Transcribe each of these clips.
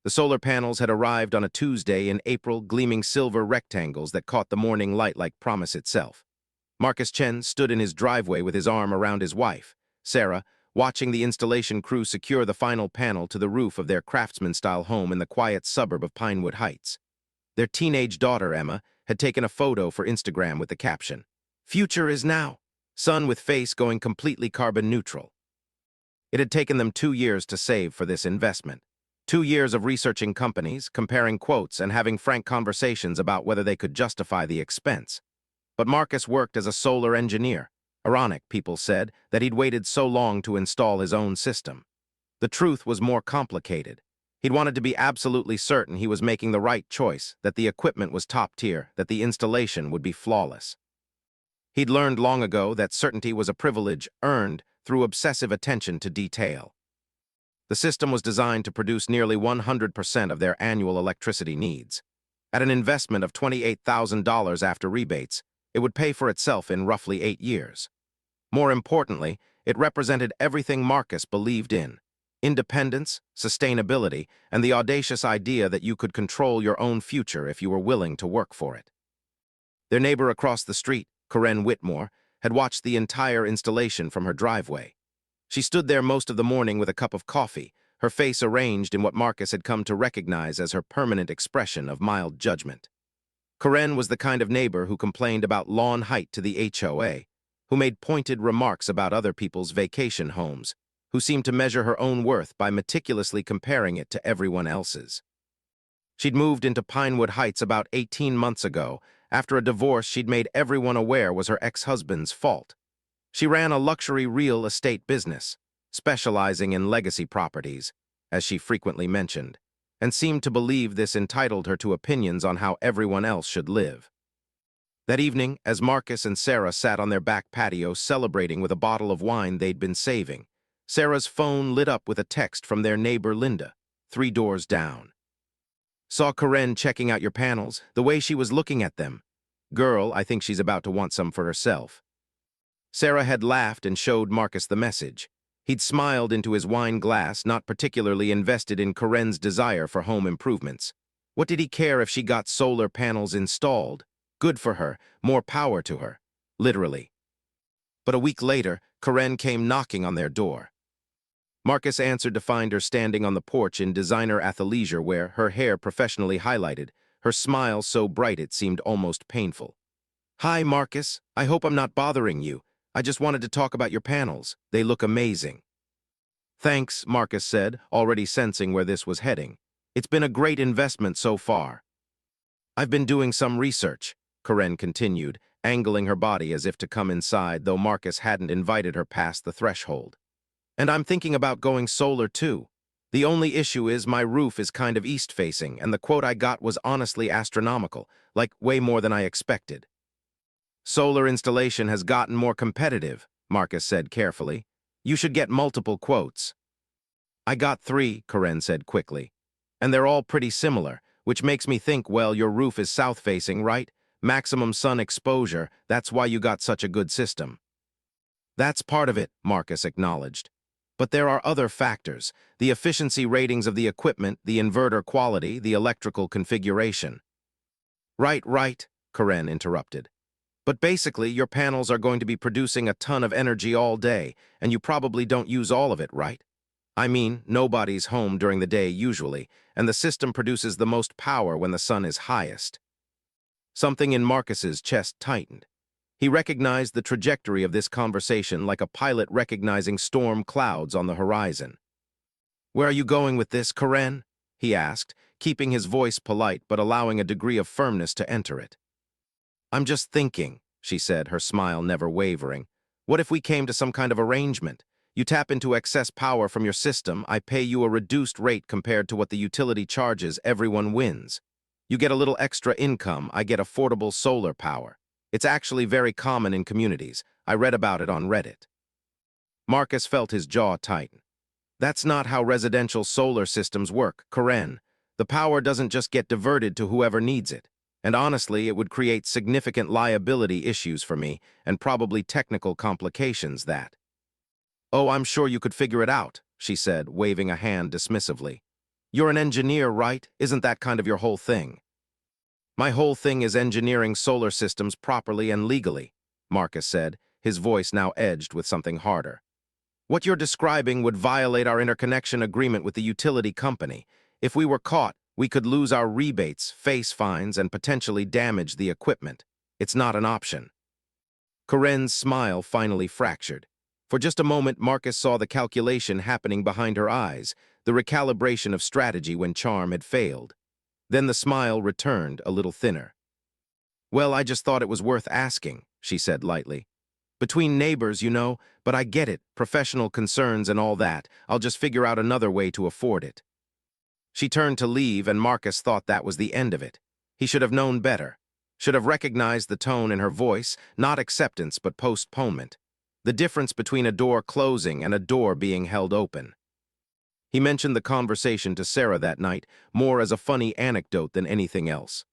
The solar panels had arrived on a Tuesday in April, gleaming silver rectangles that caught the morning light like promise itself. Marcus Chen stood in his driveway with his arm around his wife, Sarah, watching the installation crew secure the final panel to the roof of their craftsman-style home in the quiet suburb of Pinewood Heights. Their teenage daughter, Emma, had taken a photo for Instagram with the caption, "Future is now. Sun with face going completely carbon neutral." It had taken them 2 years to save for this investment. 2 years of researching companies, comparing quotes, and having frank conversations about whether they could justify the expense. But Marcus worked as a solar engineer. Ironic, people said, that he'd waited so long to install his own system. The truth was more complicated. He'd wanted to be absolutely certain he was making the right choice, that the equipment was top tier, that the installation would be flawless. He'd learned long ago that certainty was a privilege earned through obsessive attention to detail. The system was designed to produce nearly 100% of their annual electricity needs. At an investment of $28,000 after rebates, it would pay for itself in roughly 8 years. More importantly, it represented everything Marcus believed in: independence, sustainability, and the audacious idea that you could control your own future if you were willing to work for it. Their neighbor across the street, Corinne Whitmore, had watched the entire installation from her driveway. She stood there most of the morning with a cup of coffee, her face arranged in what Marcus had come to recognize as her permanent expression of mild judgment. Corinne was the kind of neighbor who complained about lawn height to the HOA, who made pointed remarks about other people's vacation homes, who seemed to measure her own worth by meticulously comparing it to everyone else's. She'd moved into Pinewood Heights about 18 months ago, after a divorce she'd made everyone aware was her ex-husband's fault. She ran a luxury real estate business, specializing in legacy properties, as she frequently mentioned, and seemed to believe this entitled her to opinions on how everyone else should live. That evening, as Marcus and Sarah sat on their back patio celebrating with a bottle of wine they'd been saving, Sarah's phone lit up with a text from their neighbor Linda, 3 doors down. "Saw Corinne checking out your panels, the way she was looking at them. Girl, I think she's about to want some for herself." Sarah had laughed and showed Marcus the message. He'd smiled into his wine glass, not particularly invested in Corinne's desire for home improvements. What did he care if she got solar panels installed? Good for her, more power to her, literally. But a week later, Corinne came knocking on their door. Marcus answered to find her standing on the porch in designer athleisure wear, her hair professionally highlighted, her smile so bright it seemed almost painful. "Hi, Marcus. I hope I'm not bothering you. I just wanted to talk about your panels. They look amazing." "Thanks," Marcus said, already sensing where this was heading. "It's been a great investment so far." "I've been doing some research," Corinne continued, angling her body as if to come inside, though Marcus hadn't invited her past the threshold. "And I'm thinking about going solar too. The only issue is my roof is kind of east-facing, and the quote I got was honestly astronomical, like way more than I expected." "Solar installation has gotten more competitive," Marcus said carefully. "You should get multiple quotes." "I got 3, Corinne said quickly. "And they're all pretty similar, which makes me think, well, your roof is south-facing, right? Maximum sun exposure, that's why you got such a good system." "That's part of it," Marcus acknowledged. "But there are other factors, the efficiency ratings of the equipment, the inverter quality, the electrical configuration." Right, Corinne interrupted. "But basically, your panels are going to be producing a ton of energy all day, and you probably don't use all of it, right? I mean, nobody's home during the day usually, and the system produces the most power when the sun is highest." Something in Marcus's chest tightened. He recognized the trajectory of this conversation like a pilot recognizing storm clouds on the horizon. "Where are you going with this, Corinne?" he asked, keeping his voice polite but allowing a degree of firmness to enter it. "I'm just thinking," she said, her smile never wavering. "What if we came to some kind of arrangement? You tap into excess power from your system, I pay you a reduced rate compared to what the utility charges, everyone wins. You get a little extra income, I get affordable solar power. It's actually very common in communities. I read about it on Reddit." Marcus felt his jaw tighten. "That's not how residential solar systems work, Corinne. The power doesn't just get diverted to whoever needs it. And honestly, it would create significant liability issues for me, and probably technical complications that." "Oh, I'm sure you could figure it out," she said, waving a hand dismissively. You're an engineer, right? Isn't that kind of your whole thing? My whole thing is engineering solar systems properly and legally, Marcus said, his voice now edged with something harder. What you're describing would violate our interconnection agreement with the utility company. If we were caught, we could lose our rebates, face fines, and potentially damage the equipment. It's not an option. Corinne's smile finally fractured. For just a moment, Marcus saw the calculation happening behind her eyes, the recalibration of strategy when charm had failed. Then the smile returned, a little thinner. Well, I just thought it was worth asking, she said lightly. Between neighbors, you know, but I get it, professional concerns and all that. I'll just figure out another way to afford it. She turned to leave, and Marcus thought that was the end of it. He should have known better. Should have recognized the tone in her voice, not acceptance but postponement. The difference between a door closing and a door being held open. He mentioned the conversation to Sarah that night, more as a funny anecdote than anything else.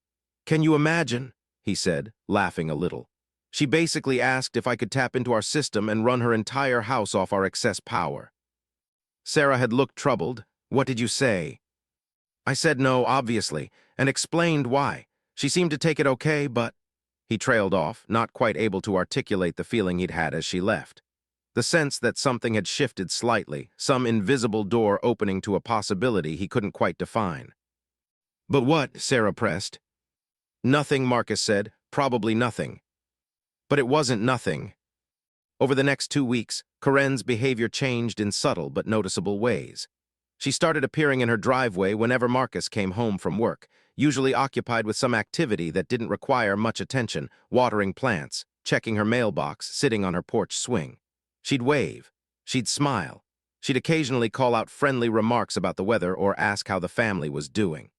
"Can you imagine?" he said, laughing a little. "She basically asked if I could tap into our system and run her entire house off our excess power." Sarah had looked troubled. "What did you say?" "I said no, obviously, and explained why. She seemed to take it okay, but—" He trailed off, not quite able to articulate the feeling he'd had as she left. The sense that something had shifted slightly, some invisible door opening to a possibility he couldn't quite define. "But what?" Sarah pressed. "Nothing," Marcus said. "Probably nothing." But it wasn't nothing. Over the next 2 weeks, Corinne's behavior changed in subtle but noticeable ways. She started appearing in her driveway whenever Marcus came home from work, usually occupied with some activity that didn't require much attention, watering plants, checking her mailbox, sitting on her porch swing. She'd wave. She'd smile. She'd occasionally call out friendly remarks about the weather or ask how the family was doing.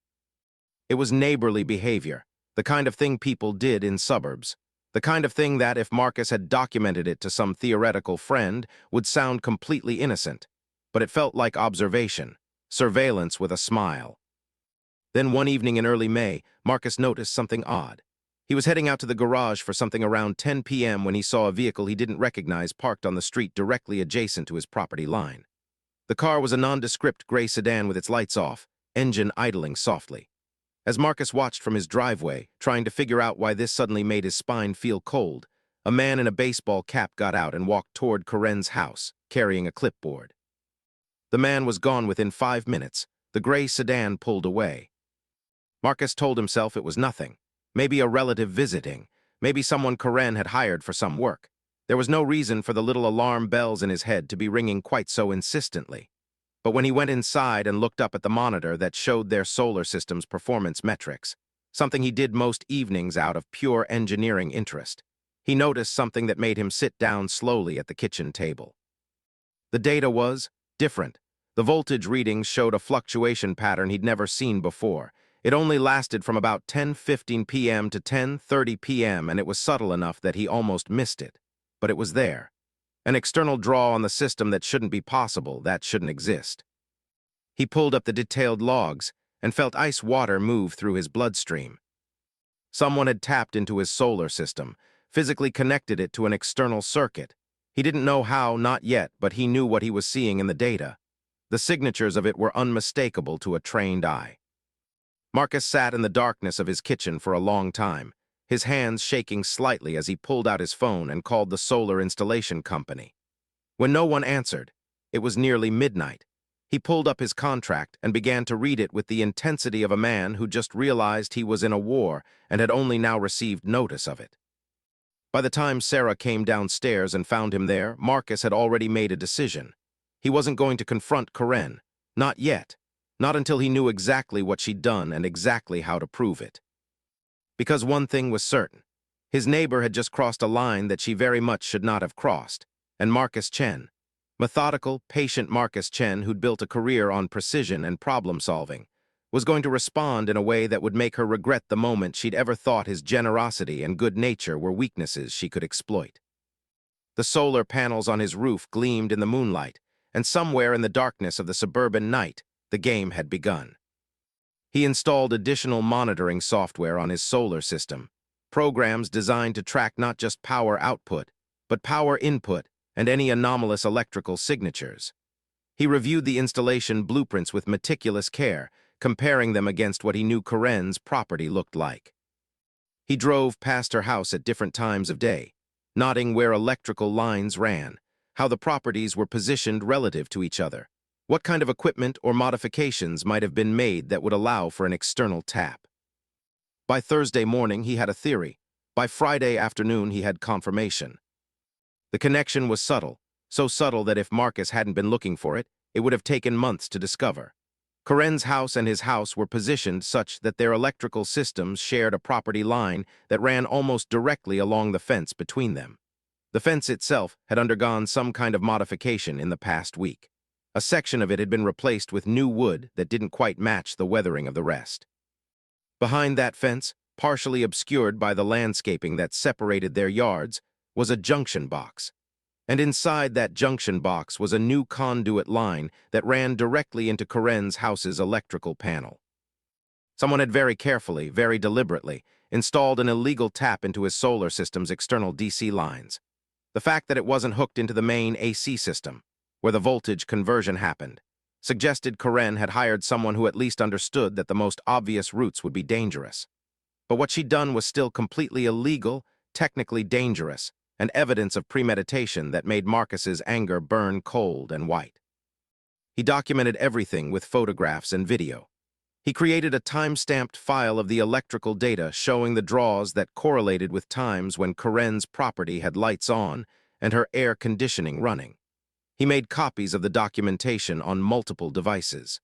It was neighborly behavior, the kind of thing people did in suburbs. The kind of thing that, if Marcus had documented it to some theoretical friend, would sound completely innocent. But it felt like observation, surveillance with a smile. Then one evening in early May, Marcus noticed something odd. He was heading out to the garage for something around 10 p.m. when he saw a vehicle he didn't recognize parked on the street directly adjacent to his property line. The car was a nondescript gray sedan with its lights off, engine idling softly. As Marcus watched from his driveway, trying to figure out why this suddenly made his spine feel cold, a man in a baseball cap got out and walked toward Corinne's house, carrying a clipboard. The man was gone within 5 minutes. The gray sedan pulled away. Marcus told himself it was nothing. Maybe a relative visiting. Maybe someone Corinne had hired for some work. There was no reason for the little alarm bells in his head to be ringing quite so insistently. But when he went inside and looked up at the monitor that showed their solar system's performance metrics, something he did most evenings out of pure engineering interest, he noticed something that made him sit down slowly at the kitchen table. The data was different. The voltage readings showed a fluctuation pattern he'd never seen before. It only lasted from about 10:15 p.m. to 10:30 p.m., and it was subtle enough that he almost missed it. But it was there. An external draw on the system that shouldn't be possible, that shouldn't exist. He pulled up the detailed logs and felt ice water move through his bloodstream. Someone had tapped into his solar system, physically connected it to an external circuit. He didn't know how, not yet, but he knew what he was seeing in the data. The signatures of it were unmistakable to a trained eye. Marcus sat in the darkness of his kitchen for a long time, his hands shaking slightly as he pulled out his phone and called the solar installation company. When no one answered, it was nearly midnight. He pulled up his contract and began to read it with the intensity of a man who just realized he was in a war and had only now received notice of it. By the time Sarah came downstairs and found him there, Marcus had already made a decision. He wasn't going to confront Corinne. Not yet. Not until he knew exactly what she'd done and exactly how to prove it. Because one thing was certain. His neighbor had just crossed a line that she very much should not have crossed, and Marcus Chen, methodical, patient Marcus Chen who'd built a career on precision and problem-solving, was going to respond in a way that would make her regret the moment she'd ever thought his generosity and good nature were weaknesses she could exploit. The solar panels on his roof gleamed in the moonlight, and somewhere in the darkness of the suburban night, the game had begun. He installed additional monitoring software on his solar system, programs designed to track not just power output, but power input and any anomalous electrical signatures. He reviewed the installation blueprints with meticulous care, comparing them against what he knew Corinne's property looked like. He drove past her house at different times of day, noting where electrical lines ran, how the properties were positioned relative to each other, what kind of equipment or modifications might have been made that would allow for an external tap. By Thursday morning, he had a theory. By Friday afternoon, he had confirmation. The connection was subtle, so subtle that if Marcus hadn't been looking for it, it would have taken months to discover. Corinne's house and his house were positioned such that their electrical systems shared a property line that ran almost directly along the fence between them. The fence itself had undergone some kind of modification in the past week. A section of it had been replaced with new wood that didn't quite match the weathering of the rest. Behind that fence, partially obscured by the landscaping that separated their yards, was a junction box. And inside that junction box was a new conduit line that ran directly into Corinne's house's electrical panel. Someone had very carefully, very deliberately, installed an illegal tap into his solar system's external DC lines. The fact that it wasn't hooked into the main AC system, where the voltage conversion happened, suggested Corinne had hired someone who at least understood that the most obvious routes would be dangerous. But what she'd done was still completely illegal, technically dangerous, and evidence of premeditation that made Marcus's anger burn cold and white. He documented everything with photographs and video. He created a time-stamped file of the electrical data showing the draws that correlated with times when Corinne's property had lights on and her air conditioning running. He made copies of the documentation on multiple devices.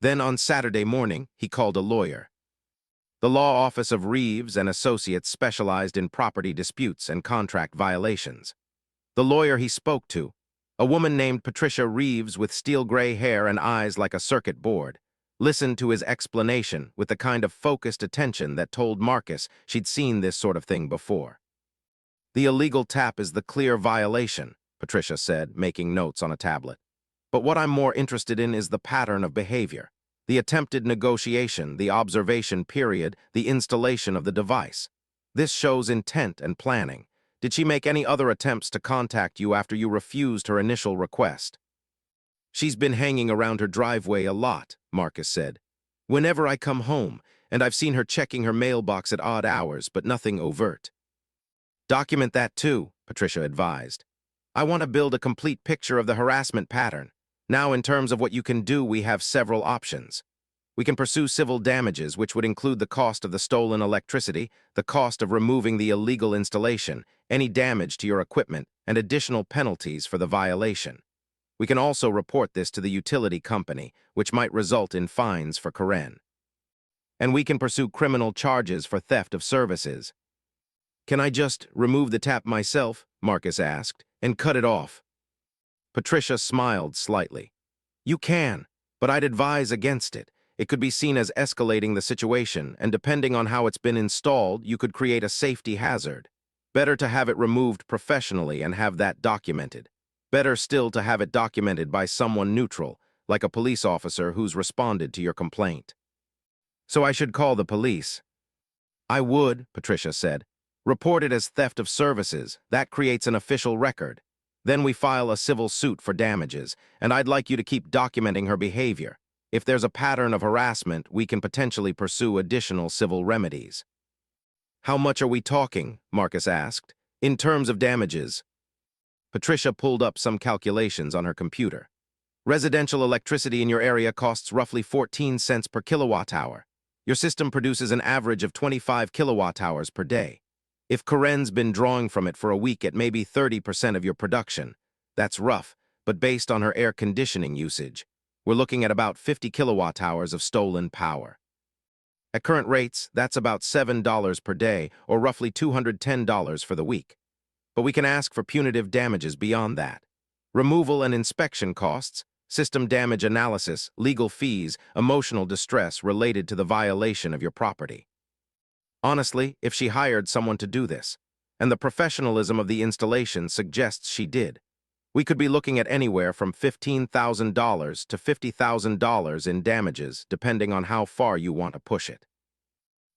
Then on Saturday morning, he called a lawyer. The law office of Reeves and Associates specialized in property disputes and contract violations. The lawyer he spoke to, a woman named Patricia Reeves with steel-gray hair and eyes like a circuit board, listened to his explanation with the kind of focused attention that told Marcus she'd seen this sort of thing before. "The illegal tap is the clear violation," Patricia said, making notes on a tablet. "But what I'm more interested in is the pattern of behavior. The attempted negotiation, the observation period, the installation of the device. This shows intent and planning. Did she make any other attempts to contact you after you refused her initial request?" "She's been hanging around her driveway a lot," Marcus said. "Whenever I come home, and I've seen her checking her mailbox at odd hours, but nothing overt." "Document that too," Patricia advised. "I want to build a complete picture of the harassment pattern. Now, in terms of what you can do, we have several options. We can pursue civil damages, which would include the cost of the stolen electricity, the cost of removing the illegal installation, any damage to your equipment, and additional penalties for the violation. We can also report this to the utility company, which might result in fines for Corinne. And we can pursue criminal charges for theft of services." "Can I just remove the tap myself," Marcus asked, "and cut it off?" Patricia smiled slightly. "You can, but I'd advise against it. It could be seen as escalating the situation, and depending on how it's been installed, you could create a safety hazard. Better to have it removed professionally and have that documented. Better still to have it documented by someone neutral, like a police officer who's responded to your complaint." "So I should call the police?" "I would," Patricia said. "Report it as theft of services. That creates an official record. Then we file a civil suit for damages, and I'd like you to keep documenting her behavior. If there's a pattern of harassment, we can potentially pursue additional civil remedies." "How much are we talking?" Marcus asked. "In terms of damages?" Patricia pulled up some calculations on her computer. "Residential electricity in your area costs roughly 14 cents per kilowatt hour. Your system produces an average of 25 kilowatt hours per day. If Corinne's been drawing from it for a week at maybe 30% of your production, that's rough, but based on her air conditioning usage, we're looking at about 50 kilowatt hours of stolen power. At current rates, that's about $7 per day, or roughly $210 for the week. But we can ask for punitive damages beyond that. Removal and inspection costs, system damage analysis, legal fees, emotional distress related to the violation of your property. Honestly, if she hired someone to do this, and the professionalism of the installation suggests she did, we could be looking at anywhere from $15,000 to $50,000 in damages, depending on how far you want to push it."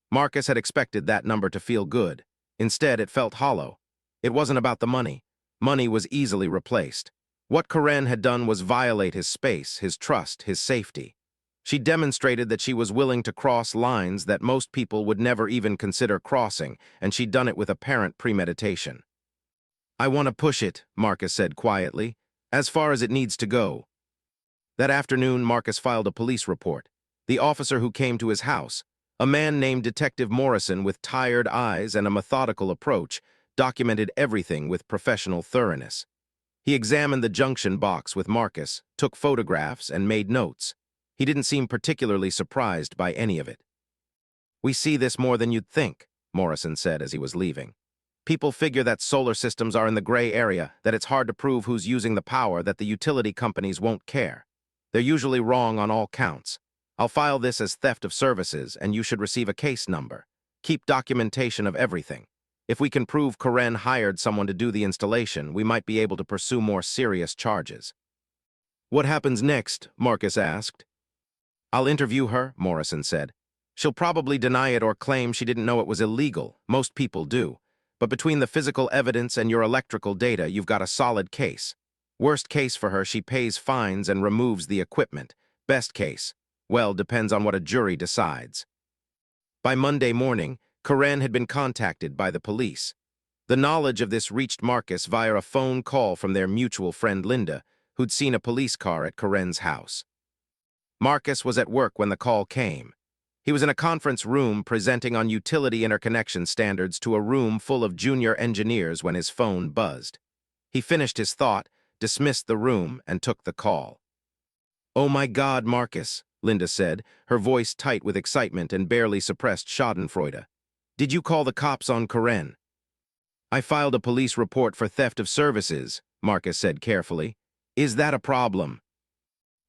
Marcus had expected that number to feel good. Instead, it felt hollow. It wasn't about the money. Money was easily replaced. What Karen had done was violate his space, his trust, his safety. She demonstrated that she was willing to cross lines that most people would never even consider crossing, and she'd done it with apparent premeditation. "I want to push it," Marcus said quietly, "as far as it needs to go." That afternoon, Marcus filed a police report. The officer who came to his house, a man named Detective Morrison with tired eyes and a methodical approach, documented everything with professional thoroughness. He examined the junction box with Marcus, took photographs, and made notes. He didn't seem particularly surprised by any of it. "We see this more than you'd think," Morrison said as he was leaving. "People figure that solar systems are in the gray area, that it's hard to prove who's using the power, that the utility companies won't care. They're usually wrong on all counts. I'll file this as theft of services, and you should receive a case number. Keep documentation of everything. If we can prove Karen hired someone to do the installation, we might be able to pursue more serious charges." "What happens next?" Marcus asked. "I'll interview her," Morrison said. "She'll probably deny it or claim she didn't know it was illegal. Most people do. But between the physical evidence and your electrical data, you've got a solid case. Worst case for her, she pays fines and removes the equipment. Best case, well, depends on what a jury decides." By Monday morning, Karen had been contacted by the police. The knowledge of this reached Marcus via a phone call from their mutual friend Linda, who'd seen a police car at Karen's house. Marcus was at work when the call came. He was in a conference room presenting on utility interconnection standards to a room full of junior engineers when his phone buzzed. He finished his thought, dismissed the room, and took the call. "Oh my God, Marcus," Linda said, her voice tight with excitement and barely suppressed schadenfreude. "Did you call the cops on Karen?" "I filed a police report for theft of services," Marcus said carefully. "Is that a problem?"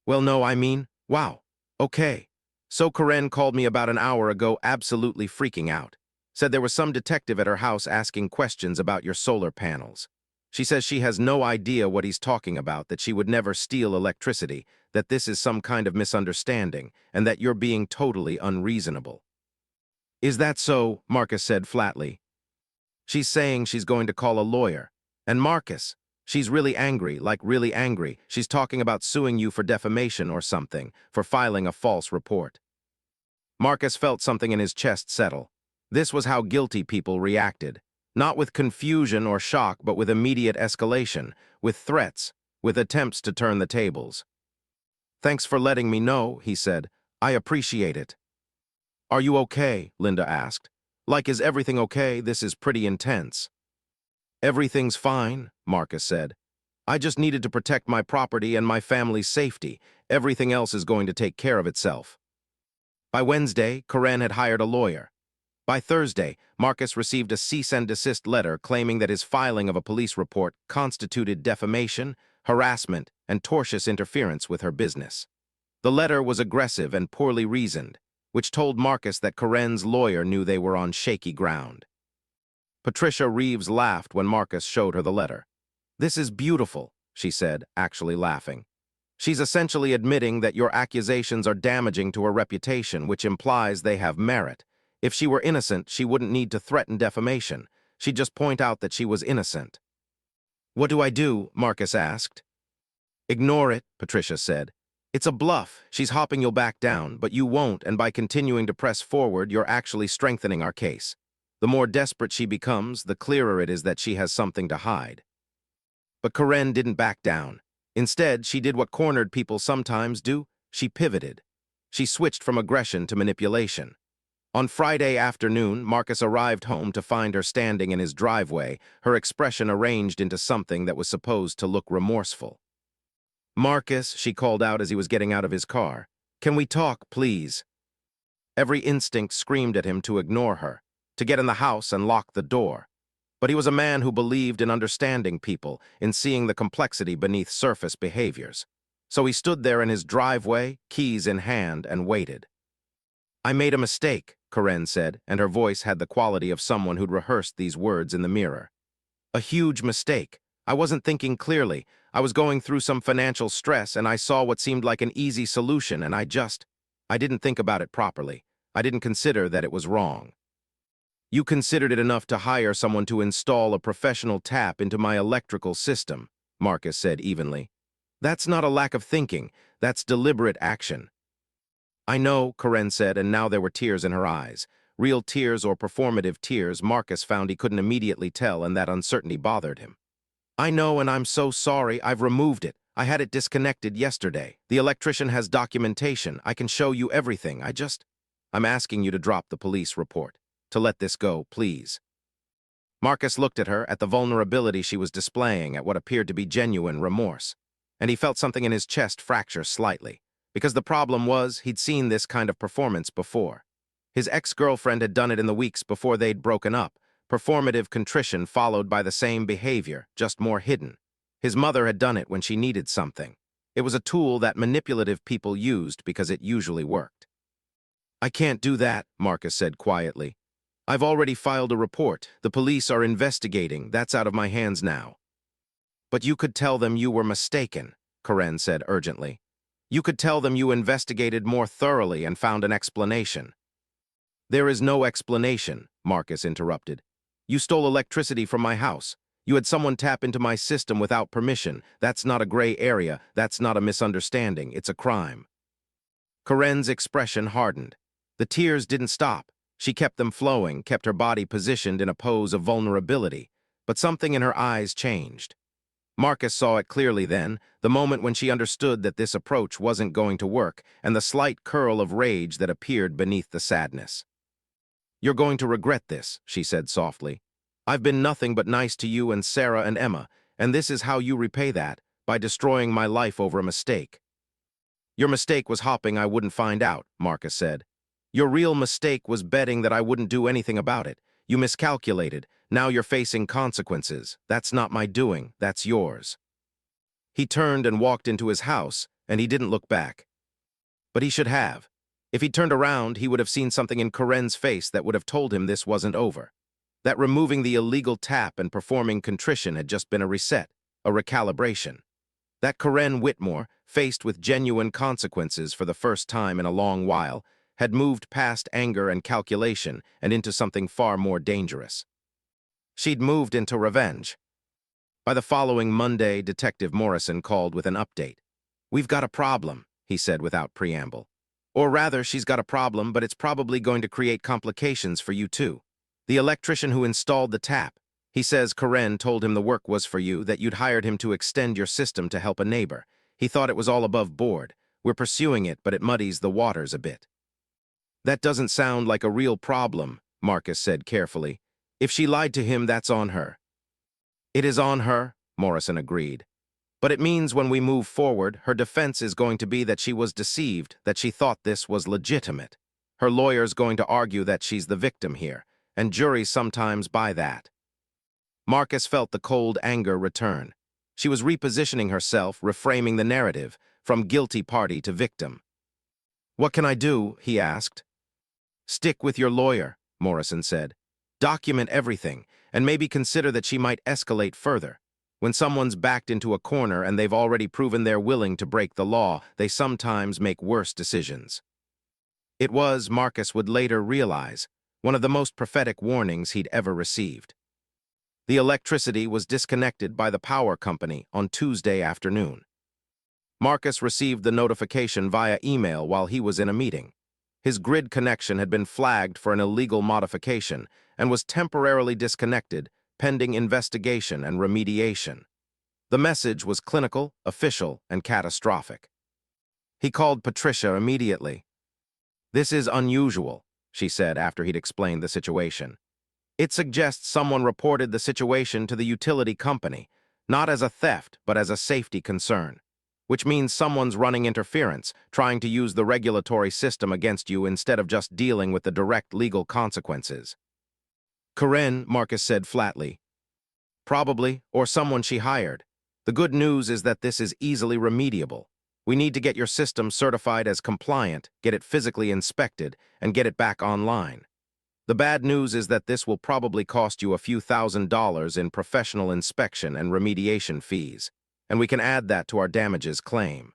"Well, no, I mean, wow, okay. So Karen called me about an hour ago absolutely freaking out. Said there was some detective at her house asking questions about your solar panels. She says she has no idea what he's talking about, that she would never steal electricity, that this is some kind of misunderstanding, and that you're being totally unreasonable." "Is that so?" Marcus said flatly. "She's saying she's going to call a lawyer. And Marcus, she's really angry, like really angry. She's talking about suing you for defamation or something, for filing a false report." Marcus felt something in his chest settle. This was how guilty people reacted. Not with confusion or shock, but with immediate escalation, with threats, with attempts to turn the tables. "Thanks for letting me know," he said. "I appreciate it." "Are you okay?" Linda asked. "Like, is everything okay? This is pretty intense." "Everything's fine," Marcus said. "I just needed to protect my property and my family's safety. Everything else is going to take care of itself." By Wednesday, Karen had hired a lawyer. By Thursday, Marcus received a cease and desist letter claiming that his filing of a police report constituted defamation, harassment, and tortious interference with her business. The letter was aggressive and poorly reasoned, which told Marcus that Karen's lawyer knew they were on shaky ground. Patricia Reeves laughed when Marcus showed her the letter. "This is beautiful," she said, actually laughing. "She's essentially admitting that your accusations are damaging to her reputation, which implies they have merit. If she were innocent, she wouldn't need to threaten defamation. She'd just point out that she was innocent." "What do I do?" Marcus asked. "Ignore it," Patricia said. "It's a bluff. She's hopping you'll back down, but you won't, and by continuing to press forward, you're actually strengthening our case. The more desperate she becomes, the clearer it is that she has something to hide." But Karen didn't back down. Instead, she did what cornered people sometimes do. She pivoted. She switched from aggression to manipulation. On Friday afternoon, Marcus arrived home to find her standing in his driveway, her expression arranged into something that was supposed to look remorseful. "Marcus," she called out as he was getting out of his car, "can we talk, please?" Every instinct screamed at him to ignore her, to get in the house and lock the door. But he was a man who believed in understanding people, in seeing the complexity beneath surface behaviors. So he stood there in his driveway, keys in hand, and waited. "I made a mistake," Karen said, and her voice had the quality of someone who'd rehearsed these words in the mirror. "A huge mistake. I wasn't thinking clearly. I was going through some financial stress, and I saw what seemed like an easy solution, and I didn't think about it properly. I didn't consider that it was wrong." "You considered it enough to hire someone to install a professional tap into my electrical system," Marcus said evenly. That's not a lack of thinking, that's deliberate action. I know, Karen said, and now there were tears in her eyes. Real tears or performative tears, Marcus found he couldn't immediately tell, and that uncertainty bothered him. I know, and I'm so sorry. I've removed it. I had it disconnected yesterday. The electrician has documentation. I can show you everything. I'm asking you to drop the police report. To let this go, please. Marcus looked at her, at the vulnerability she was displaying, at what appeared to be genuine remorse. And he felt something in his chest fracture slightly. Because the problem was, he'd seen this kind of performance before. His ex-girlfriend had done it in the weeks before they'd broken up. Performative contrition followed by the same behavior, just more hidden. His mother had done it when she needed something. It was a tool that manipulative people used because it usually worked. I can't do that, Marcus said quietly. I've already filed a report. The police are investigating. That's out of my hands now. But you could tell them you were mistaken, Karen said urgently. You could tell them you investigated more thoroughly and found an explanation. There is no explanation, Marcus interrupted. You stole electricity from my house. You had someone tap into my system without permission. That's not a gray area. That's not a misunderstanding. It's a crime. Karen's expression hardened. The tears didn't stop. She kept them flowing, kept her body positioned in a pose of vulnerability. But something in her eyes changed. Marcus saw it clearly then, the moment when she understood that this approach wasn't going to work, and the slight curl of rage that appeared beneath the sadness. You're going to regret this, she said softly. I've been nothing but nice to you and Sarah and Emma, and this is how you repay that, by destroying my life over a mistake. Your mistake was hoping I wouldn't find out, Marcus said. Your real mistake was betting that I wouldn't do anything about it. You miscalculated. Now you're facing consequences. That's not my doing, that's yours. He turned and walked into his house, and he didn't look back. But he should have. If he'd turned around, he would have seen something in Karen's face that would have told him this wasn't over. That removing the illegal tap and performing contrition had just been a reset, a recalibration. That Karen Whitmore, faced with genuine consequences for the first time in a long while, had moved past anger and calculation and into something far more dangerous. She'd moved into revenge. By the following Monday, Detective Morrison called with an update. We've got a problem, he said without preamble. Or rather, she's got a problem, but it's probably going to create complications for you too. The electrician who installed the tap. He says Karen told him the work was for you, that you'd hired him to extend your system to help a neighbor. He thought it was all above board. We're pursuing it, but it muddies the waters a bit. That doesn't sound like a real problem, Marcus said carefully. If she lied to him, that's on her. It is on her, Morrison agreed. But it means when we move forward, her defense is going to be that she was deceived, that she thought this was legitimate. Her lawyer's going to argue that she's the victim here, and juries sometimes buy that. Marcus felt the cold anger return. She was repositioning herself, reframing the narrative, from guilty party to victim. What can I do? He asked. Stick with your lawyer, Morrison said. Document everything, and maybe consider that she might escalate further. When someone's backed into a corner and they've already proven they're willing to break the law, they sometimes make worse decisions. It was, Marcus would later realize, one of the most prophetic warnings he'd ever received. The electricity was disconnected by the power company on Tuesday afternoon. Marcus received the notification via email while he was in a meeting. His grid connection had been flagged for an illegal modification and was temporarily disconnected, pending investigation and remediation. The message was clinical, official, and catastrophic. He called Patricia immediately. This is unusual, she said after he'd explained the situation. It suggests someone reported the situation to the utility company, not as a theft, but as a safety concern. Which means someone's running interference, trying to use the regulatory system against you instead of just dealing with the direct legal consequences. Karen, Marcus said flatly. Probably, or someone she hired. The good news is that this is easily remediable. We need to get your system certified as compliant, get it physically inspected, and get it back online. The bad news is that this will probably cost you a few $1,000s in professional inspection and remediation fees, and we can add that to our damages claim.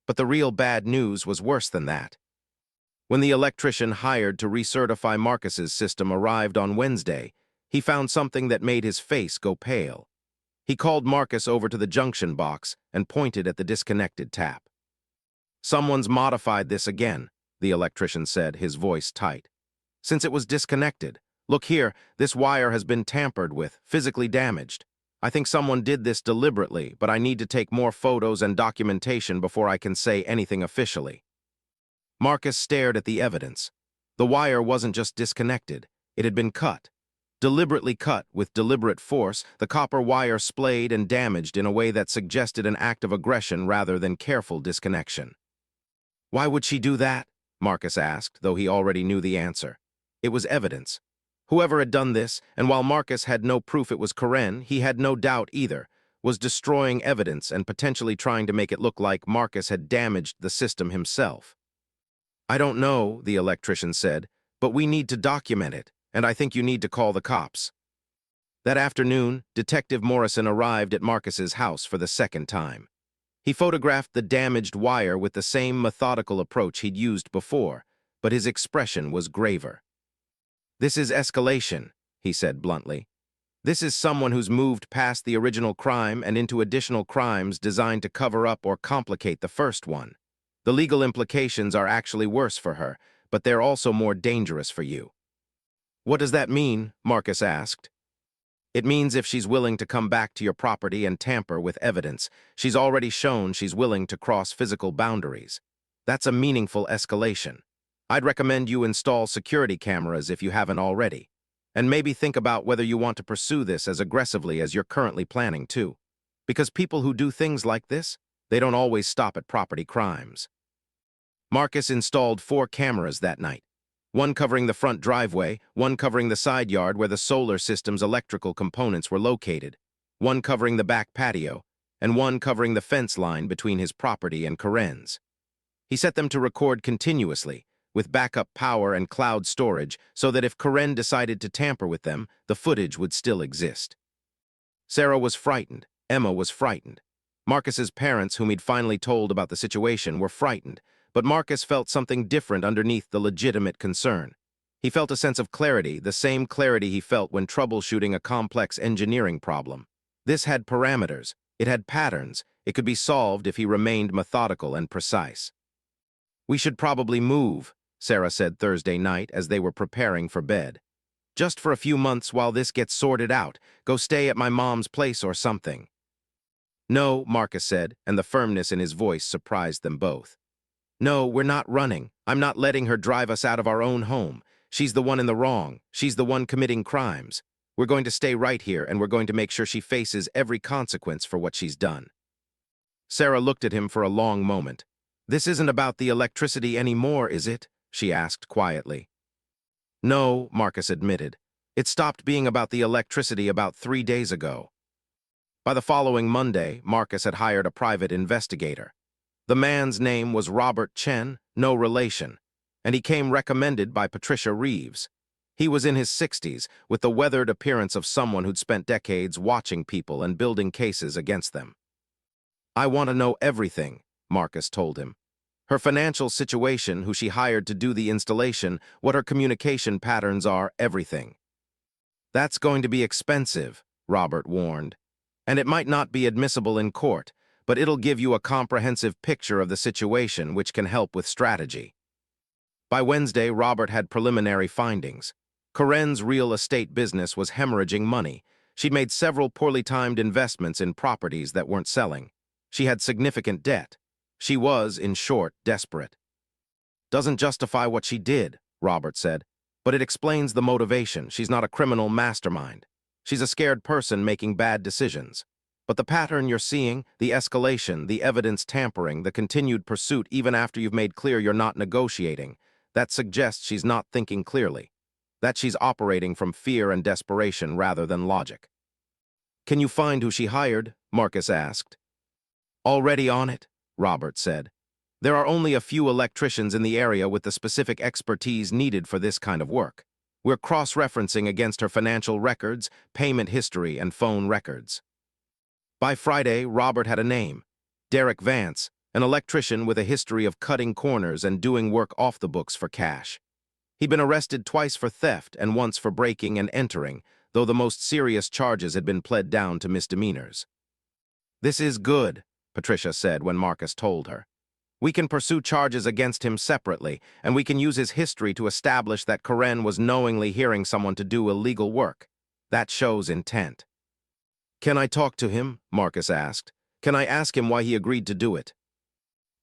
But the real bad news was worse than that. When the electrician hired to recertify Marcus's system arrived on Wednesday, he found something that made his face go pale. He called Marcus over to the junction box and pointed at the disconnected tap. "Someone's modified this again," the electrician said, his voice tight. "Since it was disconnected. Look here, this wire has been tampered with, physically damaged. I think someone did this deliberately, but I need to take more photos and documentation before I can say anything officially." Marcus stared at the evidence. The wire wasn't just disconnected, it had been cut. Deliberately cut, with deliberate force, the copper wire splayed and damaged in a way that suggested an act of aggression rather than careful disconnection. "Why would she do that?" Marcus asked, though he already knew the answer. It was evidence. Whoever had done this, and while Marcus had no proof it was Karen, he had no doubt either, was destroying evidence and potentially trying to make it look like Marcus had damaged the system himself. "I don't know," the electrician said, "but we need to document it, and I think you need to call the cops." That afternoon, Detective Morrison arrived at Marcus's house for the second time. He photographed the damaged wire with the same methodical approach he'd used before, but his expression was graver. "This is escalation," he said bluntly. "This is someone who's moved past the original crime and into additional crimes designed to cover up or complicate the first one. The legal implications are actually worse for her, but they're also more dangerous for you." "What does that mean?" Marcus asked. "It means if she's willing to come back to your property and tamper with evidence, she's already shown she's willing to cross physical boundaries. That's a meaningful escalation. I'd recommend you install security cameras if you haven't already. And maybe think about whether you want to pursue this as aggressively as you're currently planning to. Because people who do things like this, they don't always stop at property crimes." Marcus installed 4 cameras that night. One covering the front driveway, one covering the side yard where the solar system's electrical components were located, one covering the back patio, and one covering the fence line between his property and Karen's. He set them to record continuously, with backup power and cloud storage, so that if Karen decided to tamper with them, the footage would still exist. Sarah was frightened. Emma was frightened. Marcus's parents, whom he'd finally told about the situation, were frightened, but Marcus felt something different underneath the legitimate concern. He felt a sense of clarity, the same clarity he felt when troubleshooting a complex engineering problem. This had parameters, it had patterns, it could be solved if he remained methodical and precise. "We should probably move," Sarah said Thursday night as they were preparing for bed. "Just for a few months while this gets sorted out. Go stay at my mom's place or something." "No," Marcus said, and the firmness in his voice surprised them both. "No, we're not running. I'm not letting her drive us out of our own home. She's the one in the wrong. She's the one committing crimes. We're going to stay right here, and we're going to make sure she faces every consequence for what she's done." Sarah looked at him for a long moment. "This isn't about the electricity anymore, is it?" she asked quietly. "No," Marcus admitted. "It stopped being about the electricity about 3 days ago." By the following Monday, Marcus had hired a private investigator. The man's name was Robert Chen, no relation, and he came recommended by Patricia Reeves. He was in his 60s, with the weathered appearance of someone who'd spent decades watching people and building cases against them. "I want to know everything," Marcus told him. Her financial situation, who she hired to do the installation, what her communication patterns are, everything. "That's going to be expensive," Robert warned. "And it might not be admissible in court, but it'll give you a comprehensive picture of the situation which can help with strategy." By Wednesday, Robert had preliminary findings. Karen's real estate business was hemorrhaging money. She'd made several poorly timed investments in properties that weren't selling. She had significant debt. She was, in short, desperate. "Doesn't justify what she did," Robert said, "but it explains the motivation. She's not a criminal mastermind. She's a scared person making bad decisions. But the pattern you're seeing, the escalation, the evidence tampering, the continued pursuit even after you've made clear you're not negotiating, that suggests she's not thinking clearly, that she's operating from fear and desperation rather than logic." "Can you find who she hired?" Marcus asked. "Already on it," Robert said. "There are only a few electricians in the area with the specific expertise needed for this kind of work. We're cross-referencing against her financial records, payment history, and phone records." By Friday, Robert had a name: Derek Vance, an electrician with a history of cutting corners and doing work off the books for cash. He'd been arrested twice for theft and once for breaking and entering, though the most serious charges had been pled down to misdemeanors. "This is good," Patricia said when Marcus told her. "We can pursue charges against him separately, and we can use his history to establish that Karen was knowingly hearing someone to do illegal work. That shows intent." "Can I talk to him?" Marcus asked. "Can I ask him why he agreed to do it?"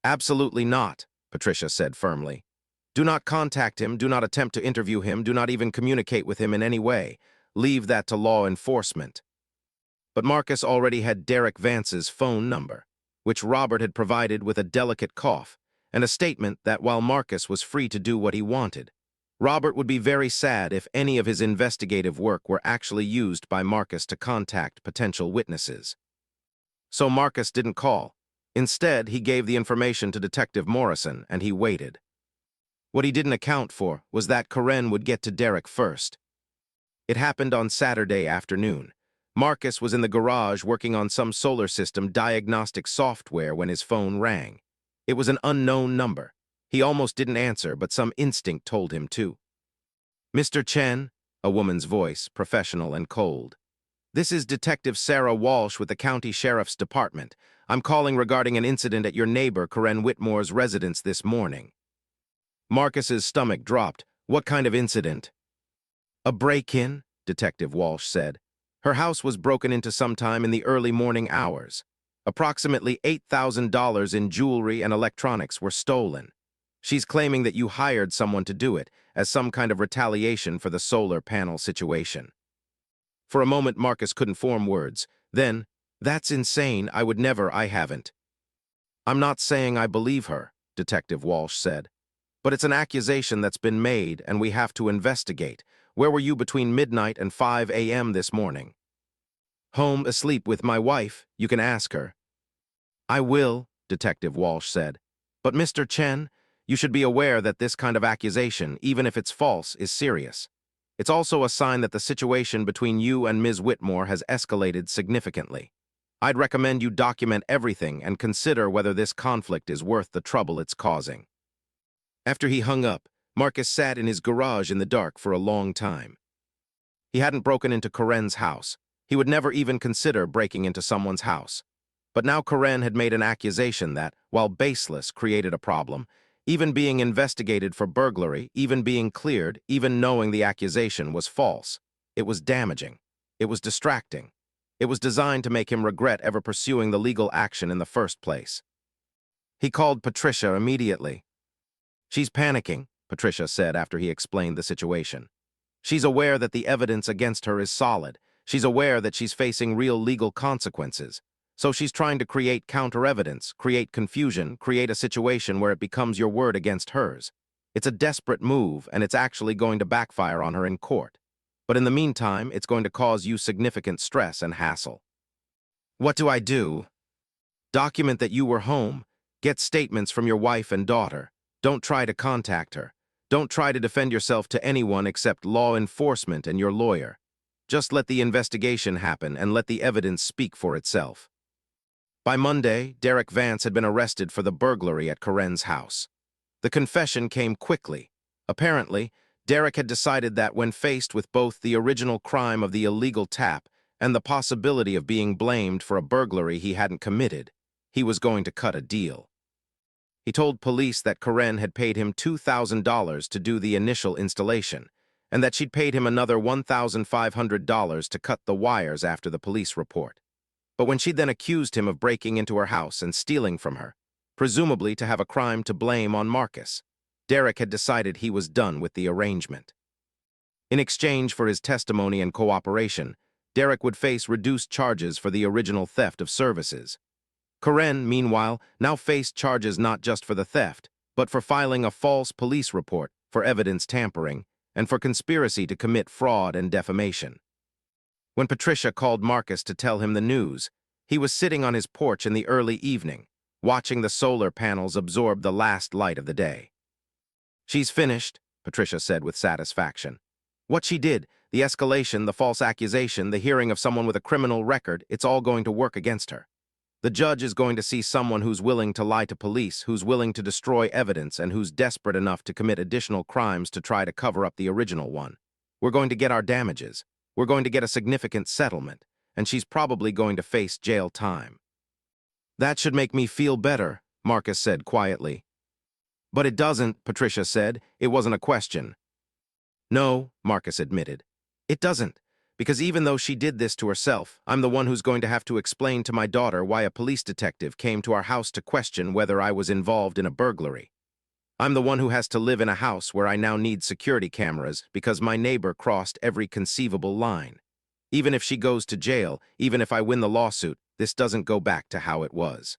"Absolutely not," Patricia said firmly. "Do not contact him, do not attempt to interview him, do not even communicate with him in any way. Leave that to law enforcement." But Marcus already had Derek Vance's phone number, which Robert had provided with a delicate cough, and a statement that while Marcus was free to do what he wanted, Robert would be very sad if any of his investigative work were actually used by Marcus to contact potential witnesses. So Marcus didn't call. Instead, he gave the information to Detective Morrison, and he waited. What he didn't account for was that Karen would get to Derek first. It happened on Saturday afternoon. Marcus was in the garage working on some solar system diagnostic software when his phone rang. It was an unknown number. He almost didn't answer, but some instinct told him to. "Mr. Chen," a woman's voice, professional and cold. "This is Detective Sarah Walsh with the County Sheriff's Department. I'm calling regarding an incident at your neighbor Karen Whitmore's residence this morning." Marcus's stomach dropped. "What kind of incident?" "A break-in," Detective Walsh said. "Her house was broken into sometime in the early morning hours. Approximately $8,000 in jewelry and electronics were stolen. She's claiming that you hired someone to do it as some kind of retaliation for the solar panel situation." For a moment, Marcus couldn't form words. Then, "That's insane. I would never. I haven't." "I'm not saying I believe her," Detective Walsh said. "But it's an accusation that's been made, and we have to investigate. Where were you between midnight and 5 a.m. this morning?" "Home asleep with my wife. You can ask her." "I will," Detective Walsh said. "But Mr. Chen, you should be aware that this kind of accusation, even if it's false, is serious. It's also a sign that the situation between you and Ms. Whitmore has escalated significantly. I'd recommend you document everything and consider whether this conflict is worth the trouble it's causing." After he hung up, Marcus sat in his garage in the dark for a long time. He hadn't broken into Karen's house. He would never even consider breaking into someone's house. But now Karen had made an accusation that, while baseless, created a problem. Even being investigated for burglary, even being cleared, even knowing the accusation was false. It was damaging. It was distracting. It was designed to make him regret ever pursuing the legal action in the first place. He called Patricia immediately. "She's panicking," Patricia said after he explained the situation. "She's aware that the evidence against her is solid. She's aware that she's facing real legal consequences. So she's trying to create counter-evidence, create confusion, create a situation where it becomes your word against hers. It's a desperate move, and it's actually going to backfire on her in court. But in the meantime, it's going to cause you significant stress and hassle." "What do I do?" "Document that you were home. Get statements from your wife and daughter. Don't try to contact her. Don't try to defend yourself to anyone except law enforcement and your lawyer. Just let the investigation happen and let the evidence speak for itself." By Monday, Derek Vance had been arrested for the burglary at Karen's house. The confession came quickly. Apparently, Derek had decided that when faced with both the original crime of the illegal tap and the possibility of being blamed for a burglary he hadn't committed, he was going to cut a deal. He told police that Karen had paid him $2,000 to do the initial installation, and that she'd paid him another $1,500 to cut the wires after the police report. But when she then accused him of breaking into her house and stealing from her, presumably to have a crime to blame on Marcus, Derek had decided he was done with the arrangement. In exchange for his testimony and cooperation, Derek would face reduced charges for the original theft of services. Karen, meanwhile, now faced charges not just for the theft, but for filing a false police report, for evidence tampering, and for conspiracy to commit fraud and defamation. When Patricia called Marcus to tell him the news, he was sitting on his porch in the early evening, watching the solar panels absorb the last light of the day. "She's finished," Patricia said with satisfaction. "What she did, the escalation, the false accusation, the hearing of someone with a criminal record, it's all going to work against her. The judge is going to see someone who's willing to lie to police, who's willing to destroy evidence, and who's desperate enough to commit additional crimes to try to cover up the original one. We're going to get our damages. We're going to get a significant settlement, and she's probably going to face jail time." "That should make me feel better," Marcus said quietly. "But it doesn't," Patricia said. "It wasn't a question." "No," Marcus admitted. "It doesn't, because even though she did this to herself, I'm the one who's going to have to explain to my daughter why a police detective came to our house to question whether I was involved in a burglary. I'm the one who has to live in a house where I now need security cameras because my neighbor crossed every conceivable line. Even if she goes to jail, even if I win the lawsuit, this doesn't go back to how it was."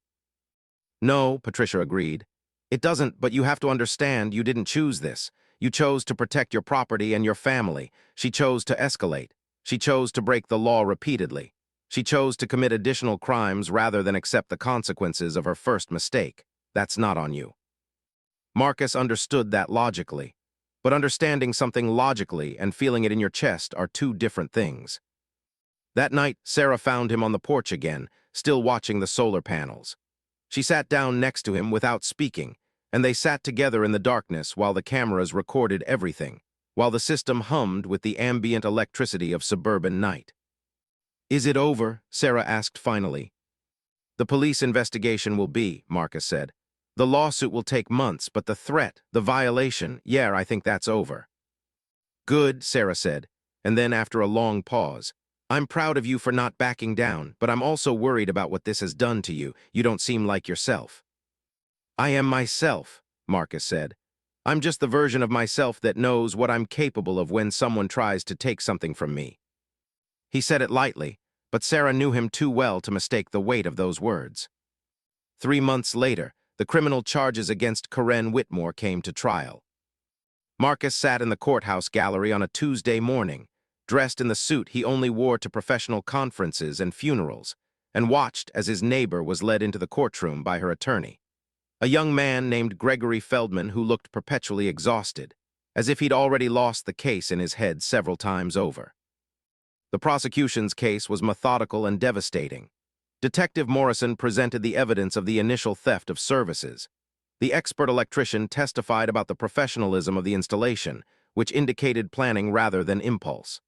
"No," Patricia agreed. "It doesn't, but you have to understand you didn't choose this. You chose to protect your property and your family. She chose to escalate. She chose to break the law repeatedly. She chose to commit additional crimes rather than accept the consequences of her first mistake. That's not on you." Marcus understood that logically, but understanding something logically and feeling it in your chest are two different things. That night, Sarah found him on the porch again, still watching the solar panels. She sat down next to him without speaking, and they sat together in the darkness while the cameras recorded everything, while the system hummed with the ambient electricity of suburban night. "Is it over?" Sarah asked finally. "The police investigation will be," Marcus said. "The lawsuit will take months, but the threat, the violation, yeah, I think that's over." "Good," Sarah said, and then after a long pause, "I'm proud of you for not backing down, but I'm also worried about what this has done to you. You don't seem like yourself." "I am myself," Marcus said. "I'm just the version of myself that knows what I'm capable of when someone tries to take something from me." He said it lightly, but Sarah knew him too well to mistake the weight of those words. 3 months later, the criminal charges against Corinne Whitmore came to trial. Marcus sat in the courthouse gallery on a Tuesday morning, dressed in the suit he only wore to professional conferences and funerals, and watched as his neighbor was led into the courtroom by her attorney, a young man named Gregory Feldman who looked perpetually exhausted, as if he'd already lost the case in his head several times over. The prosecution's case was methodical and devastating. Detective Morrison presented the evidence of the initial theft of services. The expert electrician testified about the professionalism of the installation, which indicated planning rather than impulse.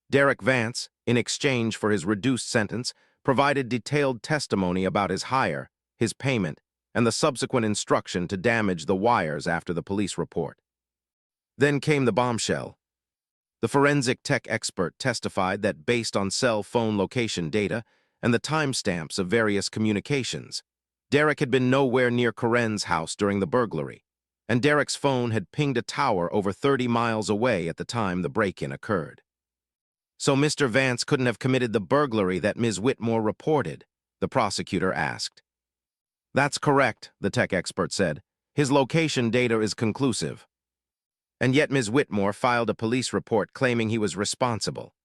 Derek Vance, in exchange for his reduced sentence, provided detailed testimony about his hire, his payment, and the subsequent instruction to damage the wires after the police report. Then came the bombshell. The forensic tech expert testified that based on cell phone location data and the timestamps of various communications, Derek had been nowhere near Corinne's house during the burglary, and Derek's phone had pinged a tower over 30 miles away at the time the break-in occurred. "So Mr. Vance couldn't have committed the burglary that Ms. Whitmore reported?" the prosecutor asked. "That's correct," the tech expert said. "His location data is conclusive." "And yet Ms. Whitmore filed a police report claiming he was responsible."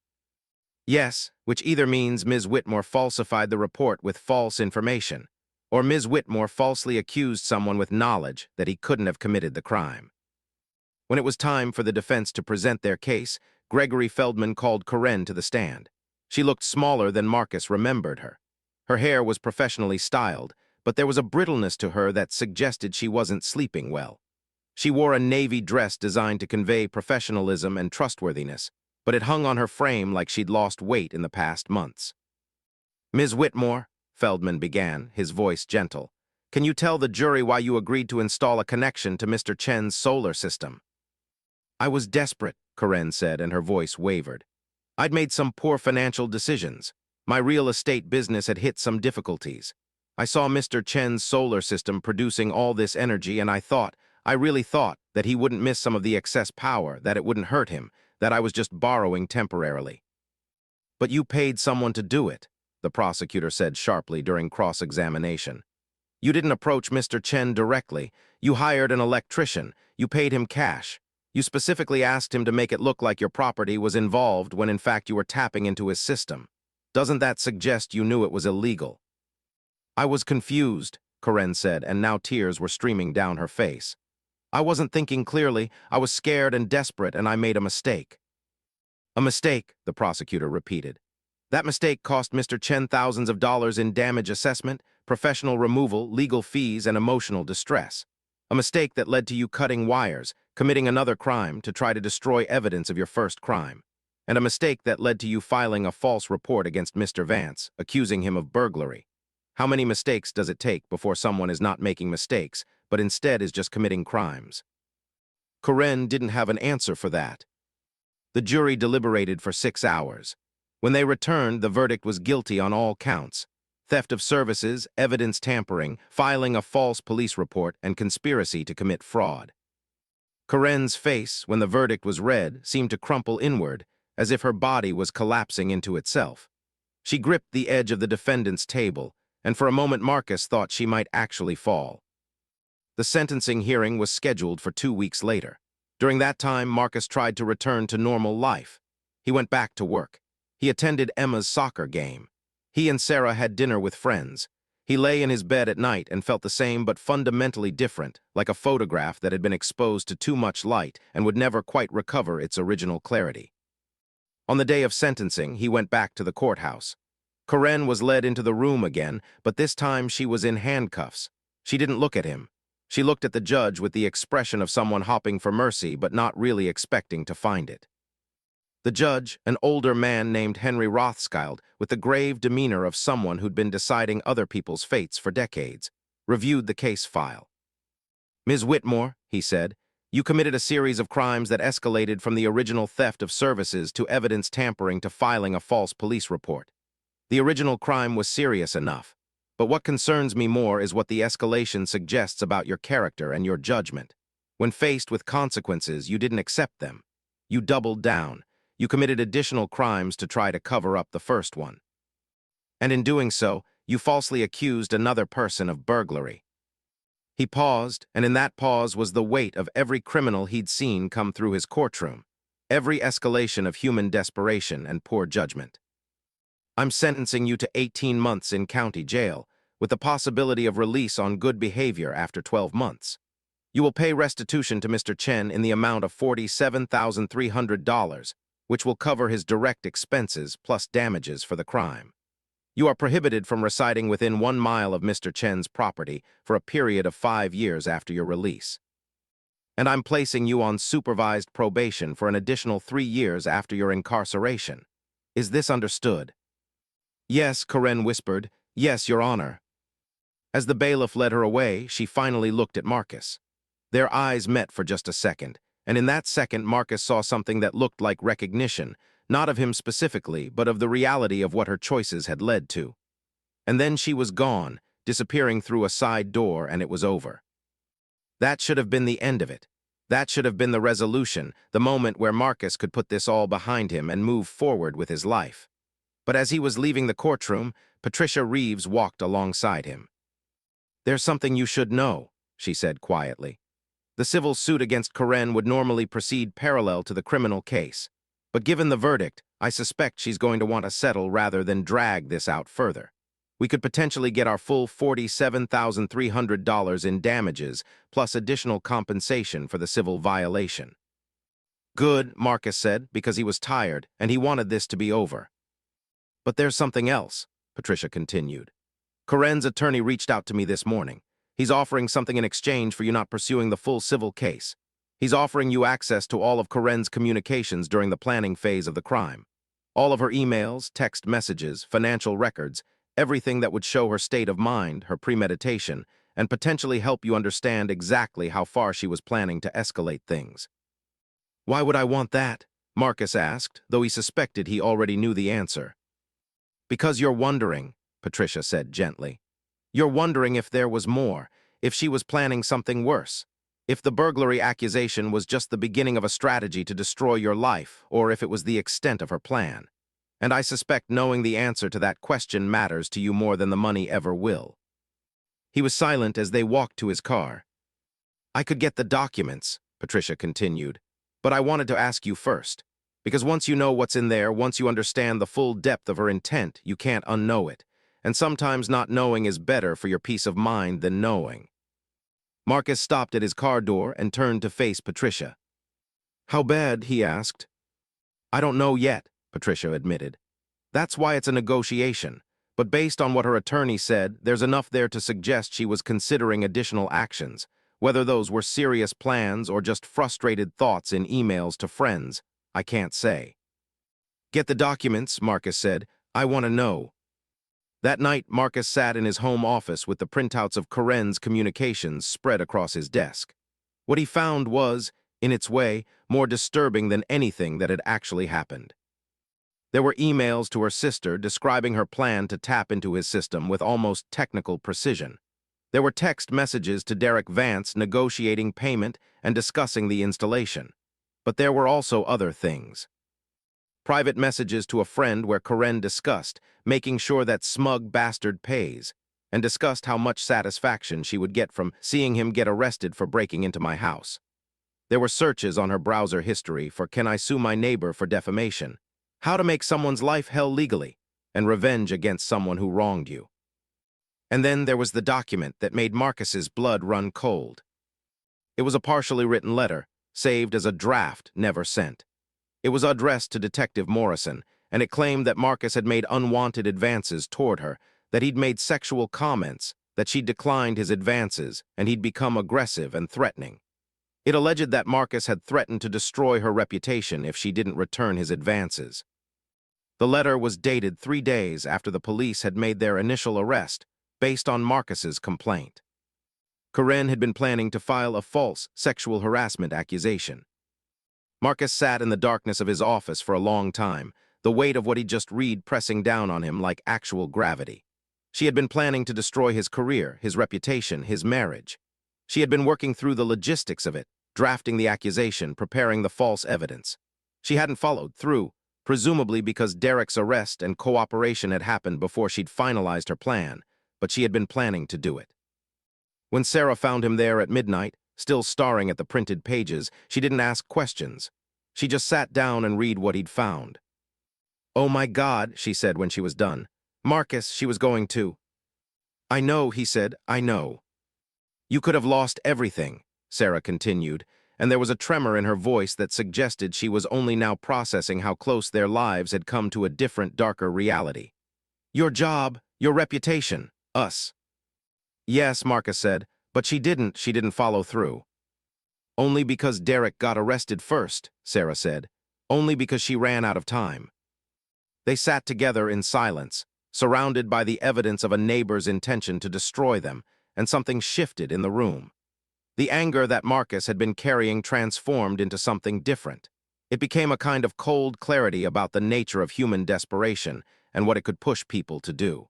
"Yes, which either means Ms. Whitmore falsified the report with false information, or Ms. Whitmore falsely accused someone with knowledge that he couldn't have committed the crime." When it was time for the defense to present their case, Gregory Feldman called Corinne to the stand. She looked smaller than Marcus remembered her. Her hair was professionally styled, but there was a brittleness to her that suggested she wasn't sleeping well. She wore a navy dress designed to convey professionalism and trustworthiness, but it hung on her frame like she'd lost weight in the past months. "Ms. Whitmore," Feldman began, his voice gentle, "can you tell the jury why you agreed to install a connection to Mr. Chen's solar system?" "I was desperate," Corinne said, and her voice wavered. "I'd made some poor financial decisions. My real estate business had hit some difficulties. I saw Mr. Chen's solar system producing all this energy, and I really thought, that he wouldn't miss some of the excess power, that it wouldn't hurt him, that I was just borrowing temporarily." "But you paid someone to do it," the prosecutor said sharply during cross-examination. "You didn't approach Mr. Chen directly. You hired an electrician. You paid him cash. You specifically asked him to make it look like your property was involved when in fact you were tapping into his system. Doesn't that suggest you knew it was illegal?" "I was confused," Corinne said, and now tears were streaming down her face. "I wasn't thinking clearly. I was scared and desperate, and I made a mistake." "A mistake," the prosecutor repeated. "That mistake cost Mr. Chen thousands of dollars in damage assessment, professional removal, legal fees, and emotional distress. A mistake that led to you cutting wires, committing another crime to try to destroy evidence of your first crime. and a mistake that led to you filing a false report against Mr. Vance, accusing him of burglary. How many mistakes does it take before someone is not making mistakes, but instead is just committing crimes? Corinne didn't have an answer for that. The jury deliberated for 6 hours. When they returned, the verdict was guilty on all counts: theft of services, evidence tampering, filing a false police report, and conspiracy to commit fraud. Corinne's face, when the verdict was read, seemed to crumple inward, as if her body was collapsing into itself. She gripped the edge of the defendant's table, and for a moment Marcus thought she might actually fall. The sentencing hearing was scheduled for 2 weeks later. During that time, Marcus tried to return to normal life. He went back to work. He attended Emma's soccer game. He and Sarah had dinner with friends. He lay in his bed at night and felt the same but fundamentally different, like a photograph that had been exposed to too much light and would never quite recover its original clarity. On the day of sentencing, he went back to the courthouse. Corinne was led into the room again, but this time she was in handcuffs. She didn't look at him. She looked at the judge with the expression of someone hopping for mercy but not really expecting to find it. The judge, an older man named Henry Rothschild, with the grave demeanor of someone who'd been deciding other people's fates for decades, reviewed the case file. "Ms. Whitmore," he said, "you committed a series of crimes that escalated from the original theft of services to evidence tampering to filing a false police report. The original crime was serious enough, but what concerns me more is what the escalation suggests about your character and your judgment. When faced with consequences, you didn't accept them. You doubled down. You committed additional crimes to try to cover up the first one. And in doing so, you falsely accused another person of burglary." He paused, and in that pause was the weight of every criminal he'd seen come through his courtroom, every escalation of human desperation and poor judgment. "I'm sentencing you to 18 months in county jail, with the possibility of release on good behavior after 12 months. You will pay restitution to Mr. Chen in the amount of $47,300, which will cover his direct expenses plus damages for the crime. You are prohibited from residing within 1 mile of Mr. Chen's property for a period of 5 years after your release. And I'm placing you on supervised probation for an additional 3 years after your incarceration. Is this understood?" "Yes," Corinne whispered. "Yes, Your Honor." As the bailiff led her away, she finally looked at Marcus. Their eyes met for just a second, and in that second Marcus saw something that looked like recognition, not of him specifically, but of the reality of what her choices had led to. And then she was gone, disappearing through a side door, and it was over. That should have been the end of it. That should have been the resolution, the moment where Marcus could put this all behind him and move forward with his life. But as he was leaving the courtroom, Patricia Reeves walked alongside him. "There's something you should know," she said quietly. "The civil suit against Corinne would normally proceed parallel to the criminal case. But given the verdict, I suspect she's going to want to settle rather than drag this out further. We could potentially get our full $47,300 in damages, plus additional compensation for the civil violation." "Good," Marcus said, because he was tired, and he wanted this to be over. "But there's something else," Patricia continued. "Corinne's attorney reached out to me this morning. He's offering something in exchange for you not pursuing the full civil case. He's offering you access to all of Corinne's communications during the planning phase of the crime. All of her emails, text messages, financial records, everything that would show her state of mind, her premeditation, and potentially help you understand exactly how far she was planning to escalate things." "Why would I want that?" Marcus asked, though he suspected he already knew the answer. "Because you're wondering," Patricia said gently. "You're wondering if there was more, if she was planning something worse, if the burglary accusation was just the beginning of a strategy to destroy your life, or if it was the extent of her plan. And I suspect knowing the answer to that question matters to you more than the money ever will." He was silent as they walked to his car. "I could get the documents," Patricia continued, "but I wanted to ask you first. Because once you know what's in there, once you understand the full depth of her intent, you can't unknow it. And sometimes not knowing is better for your peace of mind than knowing." Marcus stopped at his car door and turned to face Patricia. "How bad?" he asked. "I don't know yet," Patricia admitted. "That's why it's a negotiation. But based on what her attorney said, there's enough there to suggest she was considering additional actions. Whether those were serious plans or just frustrated thoughts in emails to friends, I can't say." Get the documents, Marcus said. I want to know. That night, Marcus sat in his home office with the printouts of Coren's communications spread across his desk. What he found was, in its way, more disturbing than anything that had actually happened. There were emails to her sister describing her plan to tap into his system with almost technical precision. There were text messages to Derek Vance negotiating payment and discussing the installation. But there were also other things. Private messages to a friend where Coren discussed making sure that smug bastard pays, and discussed how much satisfaction she would get from seeing him get arrested for breaking into my house. There were searches on her browser history for "Can I sue my neighbor for defamation?" "How to make someone's life hell legally," and "Revenge against someone who wronged you." And then there was the document that made Marcus's blood run cold. It was a partially written letter, saved as a draft, never sent. It was addressed to Detective Morrison, and it claimed that Marcus had made unwanted advances toward her, that he'd made sexual comments, that she'd declined his advances, and he'd become aggressive and threatening. It alleged that Marcus had threatened to destroy her reputation if she didn't return his advances. The letter was dated 3 days after the police had made their initial arrest, based on Marcus's complaint. Coren had been planning to file a false sexual harassment accusation. Marcus sat in the darkness of his office for a long time, the weight of what he'd just read pressing down on him like actual gravity. She had been planning to destroy his career, his reputation, his marriage. She had been working through the logistics of it, drafting the accusation, preparing the false evidence. She hadn't followed through, presumably because Derek's arrest and cooperation had happened before she'd finalized her plan, but she had been planning to do it. When Sarah found him there at midnight, still staring at the printed pages, she didn't ask questions. She just sat down and read what he'd found. "Oh my God," she said when she was done. "Marcus, she was going to." "I know," he said, "I know." "You could have lost everything," Sarah continued, and there was a tremor in her voice that suggested she was only now processing how close their lives had come to a different, darker reality. "Your job, your reputation, us." "Yes," Marcus said, "but she didn't follow through." "Only because Derek got arrested first," Sarah said. "Only because she ran out of time." They sat together in silence, surrounded by the evidence of a neighbor's intention to destroy them, and something shifted in the room. The anger that Marcus had been carrying transformed into something different. It became a kind of cold clarity about the nature of human desperation and what it could push people to do.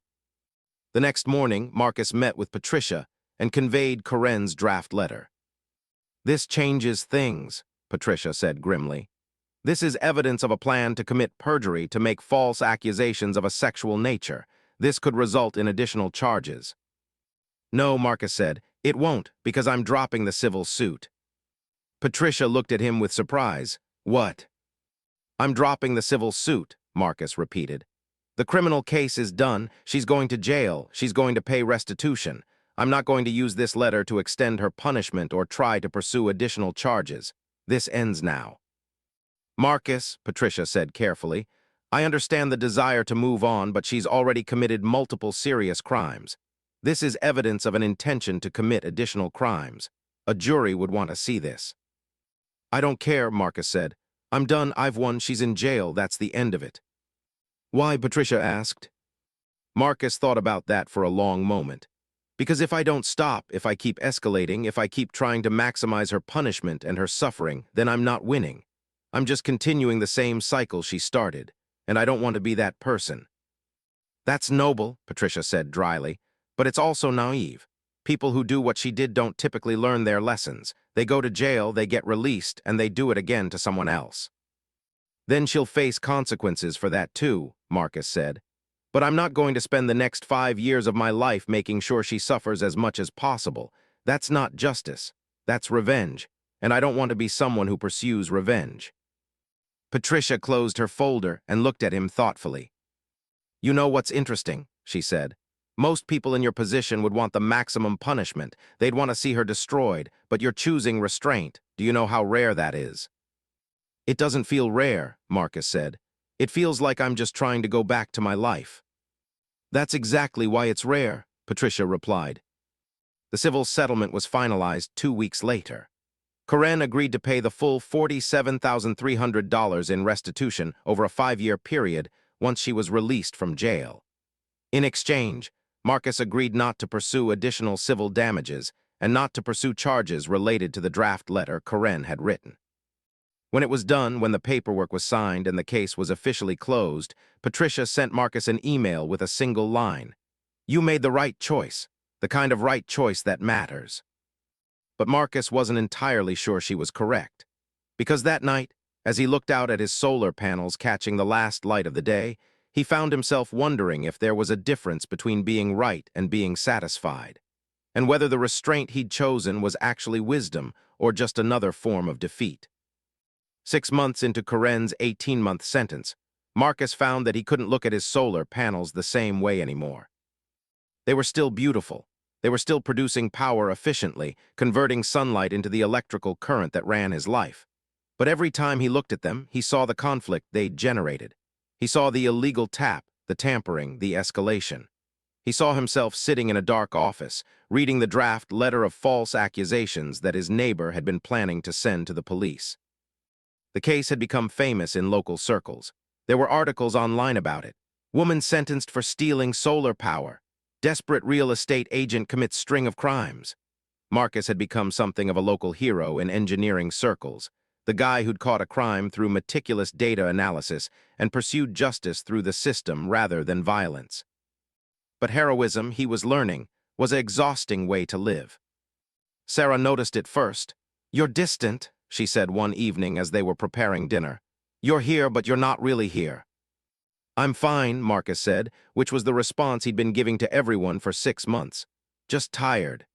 The next morning, Marcus met with Patricia and conveyed Coren's draft letter. "This changes things," Patricia said grimly. "This is evidence of a plan to commit perjury to make false accusations of a sexual nature. This could result in additional charges." "No," Marcus said, "it won't, because I'm dropping the civil suit." Patricia looked at him with surprise. "What?" "I'm dropping the civil suit," Marcus repeated. "The criminal case is done. She's going to jail. She's going to pay restitution. I'm not going to use this letter to extend her punishment or try to pursue additional charges. This ends now." "Marcus," Patricia said carefully, "I understand the desire to move on, but she's already committed multiple serious crimes. This is evidence of an intention to commit additional crimes. A jury would want to see this." "I don't care," Marcus said. "I'm done. I've won. She's in jail. That's the end of it." "Why?" Patricia asked. Marcus thought about that for a long moment. "Because if I don't stop, if I keep escalating, if I keep trying to maximize her punishment and her suffering, then I'm not winning. I'm just continuing the same cycle she started, and I don't want to be that person." "That's noble," Patricia said dryly, "but it's also naive. People who do what she did don't typically learn their lessons. They go to jail, they get released, and they do it again to someone else." "Then she'll face consequences for that too," Marcus said. "But I'm not going to spend the next 5 years of my life making sure she suffers as much as possible. That's not justice. That's revenge, and I don't want to be someone who pursues revenge." Patricia closed her folder and looked at him thoughtfully. "You know what's interesting?" she said. "Most people in your position would want the maximum punishment. They'd want to see her destroyed, but you're choosing restraint. Do you know how rare that is?" "It doesn't feel rare," Marcus said. "It feels like I'm just trying to go back to my life." "That's exactly why it's rare," Patricia replied. The civil settlement was finalized 2 weeks later. Karen agreed to pay the full $47,300 in restitution over a 5-year period once she was released from jail. In exchange, Marcus agreed not to pursue additional civil damages and not to pursue charges related to the draft letter Karen had written. When it was done, when the paperwork was signed and the case was officially closed, Patricia sent Marcus an email with a single line. "You made the right choice, the kind of right choice that matters." But Marcus wasn't entirely sure she was correct. Because that night, as he looked out at his solar panels catching the last light of the day, he found himself wondering if there was a difference between being right and being satisfied, and whether the restraint he'd chosen was actually wisdom or just another form of defeat. 6 months into Karen's 18-month sentence, Marcus found that he couldn't look at his solar panels the same way anymore. They were still beautiful. They were still producing power efficiently, converting sunlight into the electrical current that ran his life. But every time he looked at them, he saw the conflict they'd generated. He saw the illegal tap, the tampering, the escalation. He saw himself sitting in a dark office, reading the draft letter of false accusations that his neighbor had been planning to send to the police. The case had become famous in local circles. There were articles online about it. Woman sentenced for stealing solar power. Desperate real estate agent commits string of crimes. Marcus had become something of a local hero in engineering circles, the guy who'd caught a crime through meticulous data analysis and pursued justice through the system rather than violence. But heroism, he was learning, was an exhausting way to live. Sarah noticed it first. "You're distant," she said one evening as they were preparing dinner. "You're here, but you're not really here." "I'm fine," Marcus said, which was the response he'd been giving to everyone for 6 months. "Just tired."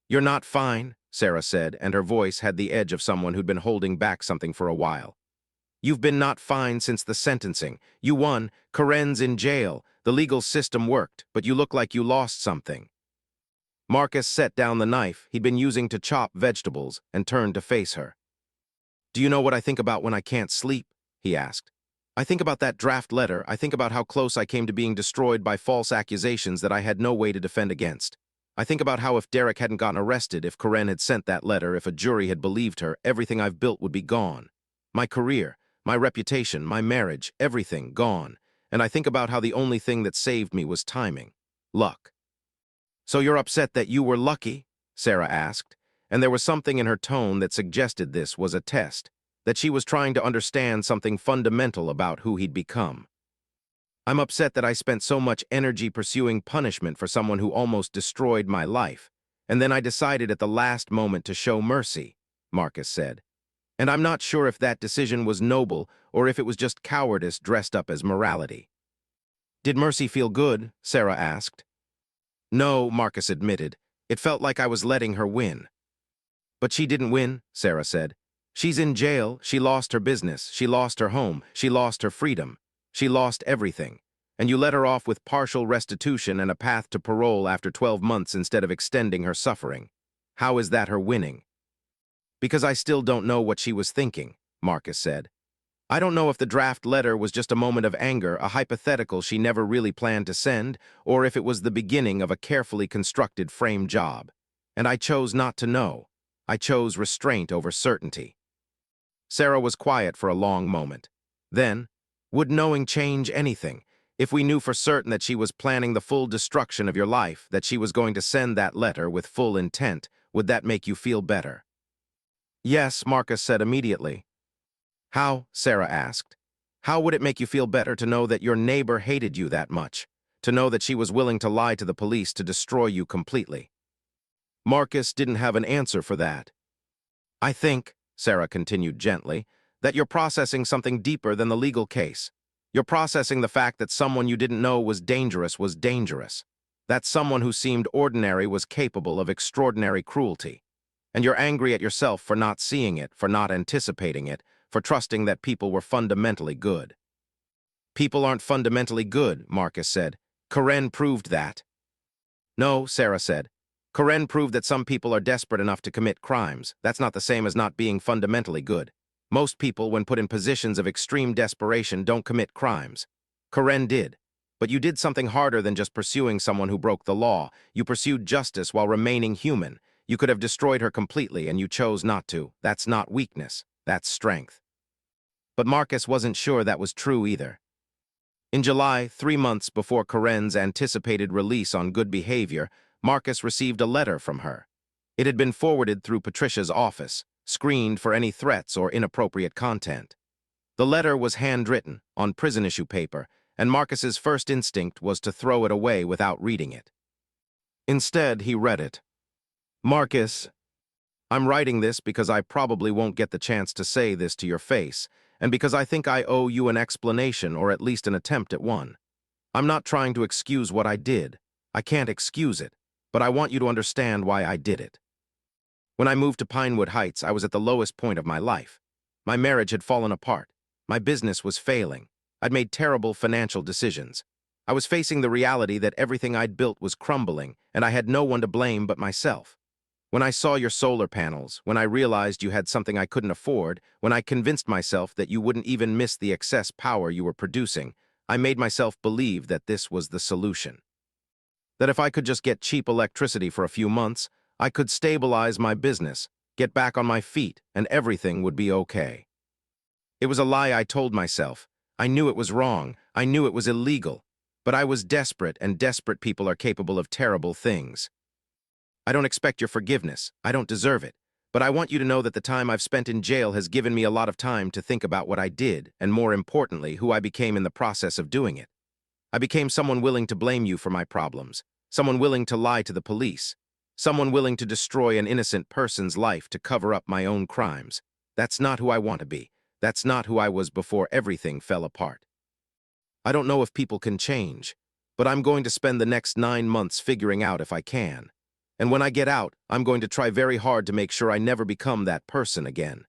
"You're not fine," Sarah said, and her voice had the edge of someone who'd been holding back something for a while. "You've been not fine since the sentencing. You won. Karen's in jail. The legal system worked, but you look like you lost something." Marcus set down the knife he'd been using to chop vegetables and turned to face her. "Do you know what I think about when I can't sleep?" he asked. "I think about that draft letter. I think about how close I came to being destroyed by false accusations that I had no way to defend against. I think about how if Derek hadn't gotten arrested, if Karen had sent that letter, if a jury had believed her, everything I've built would be gone. My career, my reputation, my marriage, everything gone. And I think about how the only thing that saved me was timing. Luck." "So you're upset that you were lucky?" Sarah asked, and there was something in her tone that suggested this was a test, that she was trying to understand something fundamental about who he'd become. "I'm upset that I spent so much energy pursuing punishment for someone who almost destroyed my life, and then I decided at the last moment to show mercy," Marcus said. "And I'm not sure if that decision was noble or if it was just cowardice dressed up as morality." "Did mercy feel good?" Sarah asked. "No," Marcus admitted. "It felt like I was letting her win." "But she didn't win," Sarah said. "She's in jail. She lost her business. She lost her home. She lost her freedom. She lost everything. And you let her off with partial restitution and a path to parole after 12 months instead of extending her suffering. How is that her winning?" "Because I still don't know what she was thinking," Marcus said. "I don't know if the draft letter was just a moment of anger, a hypothetical she never really planned to send, or if it was the beginning of a carefully constructed frame job. And I chose not to know. I chose restraint over certainty." Sarah was quiet for a long moment. Then, "Would knowing change anything? If we knew for certain that she was planning the full destruction of your life, that she was going to send that letter with full intent, would that make you feel better?" "Yes," Marcus said immediately. "How?" Sarah asked. "How would it make you feel better to know that your neighbor hated you that much? To know that she was willing to lie to the police to destroy you completely?" Marcus didn't have an answer for that. "I think," Sarah continued gently, "that you're processing something deeper than the legal case. You're processing the fact that someone you didn't know was dangerous. That someone who seemed ordinary was capable of extraordinary cruelty. And you're angry at yourself for not seeing it, for not anticipating it, for trusting that people were fundamentally good." "People aren't fundamentally good," Marcus said. "Karen proved that." "No," Sarah said. "Karen proved that some people are desperate enough to commit crimes. That's not the same as not being fundamentally good. Most people, when put in positions of extreme desperation, don't commit crimes. Karen did. But you did something harder than just pursuing someone who broke the law. You pursued justice while remaining human. You could have destroyed her completely, and you chose not to. That's not weakness. That's strength. But Marcus wasn't sure that was true either. In July, 3 months before Karen's anticipated release on good behavior, Marcus received a letter from her. It had been forwarded through Patricia's office, screened for any threats or inappropriate content. The letter was handwritten, on prison-issue paper, and Marcus's first instinct was to throw it away without reading it. Instead, he read it. Marcus, I'm writing this because I probably won't get the chance to say this to your face, and because I think I owe you an explanation or at least an attempt at one. I'm not trying to excuse what I did. I can't excuse it, but I want you to understand why I did it. When I moved to Pinewood Heights, I was at the lowest point of my life. My marriage had fallen apart. My business was failing. I'd made terrible financial decisions. I was facing the reality that everything I'd built was crumbling, and I had no one to blame but myself. When I saw your solar panels, when I realized you had something I couldn't afford, when I convinced myself that you wouldn't even miss the excess power you were producing, I made myself believe that this was the solution. That if I could just get cheap electricity for a few months, I could stabilize my business, get back on my feet, and everything would be okay. It was a lie I told myself. I knew it was wrong. I knew it was illegal. But I was desperate, and desperate people are capable of terrible things. I don't expect your forgiveness. I don't deserve it. But I want you to know that the time I've spent in jail has given me a lot of time to think about what I did, and more importantly, who I became in the process of doing it. I became someone willing to blame you for my problems, someone willing to lie to the police, someone willing to destroy an innocent person's life to cover up my own crimes. That's not who I want to be. That's not who I was before everything fell apart. I don't know if people can change, but I'm going to spend the next 9 months figuring out if I can. And when I get out, I'm going to try very hard to make sure I never become that person again.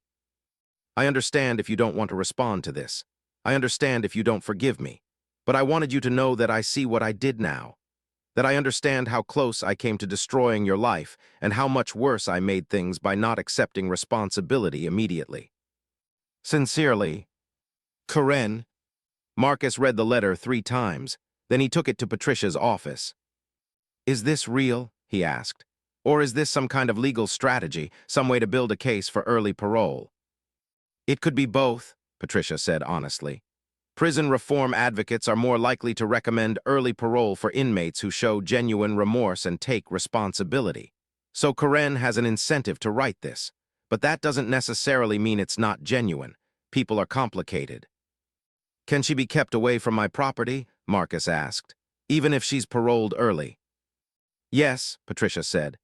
I understand if you don't want to respond to this. I understand if you don't forgive me. But I wanted you to know that I see what I did now. That I understand how close I came to destroying your life and how much worse I made things by not accepting responsibility immediately. Sincerely, Karen. Marcus read the letter 3 times, then he took it to Patricia's office. Is this real? He asked. Or is this some kind of legal strategy, some way to build a case for early parole? It could be both, Patricia said honestly. Prison reform advocates are more likely to recommend early parole for inmates who show genuine remorse and take responsibility. So Karen has an incentive to write this. But that doesn't necessarily mean it's not genuine. People are complicated. Can she be kept away from my property? Marcus asked. Even if she's paroled early. Yes, Patricia said.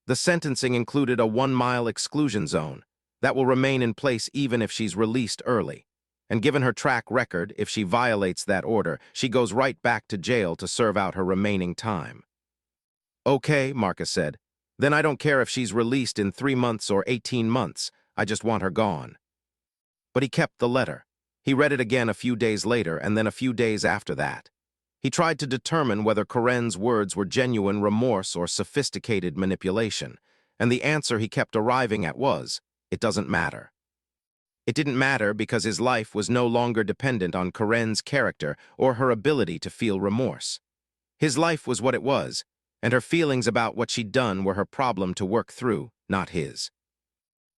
The sentencing included a 1-mile exclusion zone. That will remain in place even if she's released early. And given her track record, if she violates that order, she goes right back to jail to serve out her remaining time. Okay, Marcus said. Then I don't care if she's released in 3 months or 18 months. I just want her gone. But he kept the letter. He read it again a few days later and then a few days after that. He tried to determine whether Karen's words were genuine remorse or sophisticated manipulation, and the answer he kept arriving at was, it doesn't matter. It didn't matter because his life was no longer dependent on Karen's character or her ability to feel remorse. His life was what it was, and her feelings about what she'd done were her problem to work through, not his.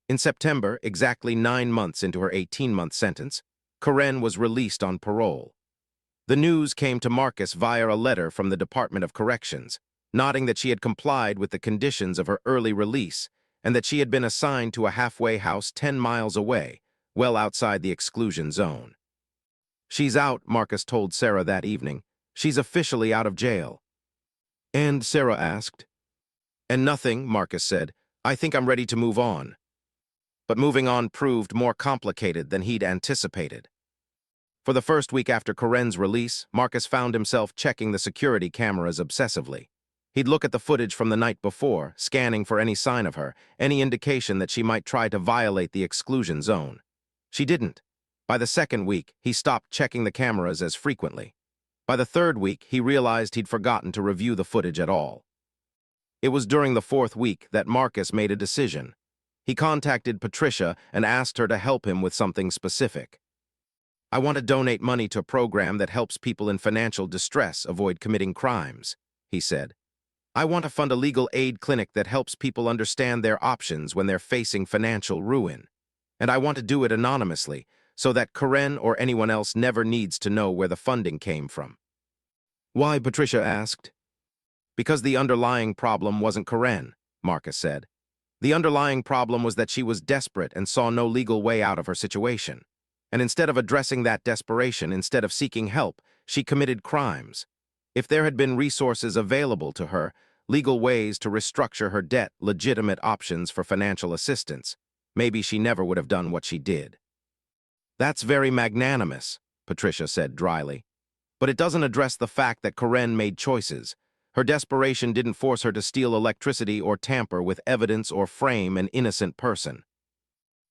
In September, exactly 9 months into her 18-month sentence, Karen was released on parole. The news came to Marcus via a letter from the Department of Corrections, noting that she had complied with the conditions of her early release and that she had been assigned to a halfway house 10 miles away, well outside the exclusion zone. She's out, Marcus told Sarah that evening. She's officially out of jail. And Sarah asked. And nothing, Marcus said. I think I'm ready to move on. But moving on proved more complicated than he'd anticipated. For the first week after Karen's release, Marcus found himself checking the security cameras obsessively. He'd look at the footage from the night before, scanning for any sign of her, any indication that she might try to violate the exclusion zone. She didn't. By the second week, he stopped checking the cameras as frequently. By the third week, he realized he'd forgotten to review the footage at all. It was during the 4th week that Marcus made a decision. He contacted Patricia and asked her to help him with something specific. I want to donate money to a program that helps people in financial distress avoid committing crimes, he said. I want to fund a legal aid clinic that helps people understand their options when they're facing financial ruin. And I want to do it anonymously, so that Karen or anyone else never needs to know where the funding came from. Why? Patricia asked. Because the underlying problem wasn't Karen, Marcus said. The underlying problem was that she was desperate and saw no legal way out of her situation. And instead of addressing that desperation, instead of seeking help, she committed crimes. If there had been resources available to her, legal ways to restructure her debt, legitimate options for financial assistance, maybe she never would have done what she did. That's very magnanimous, Patricia said dryly. But it doesn't address the fact that Karen made choices. Her desperation didn't force her to steal electricity or tamper with evidence or frame an innocent person.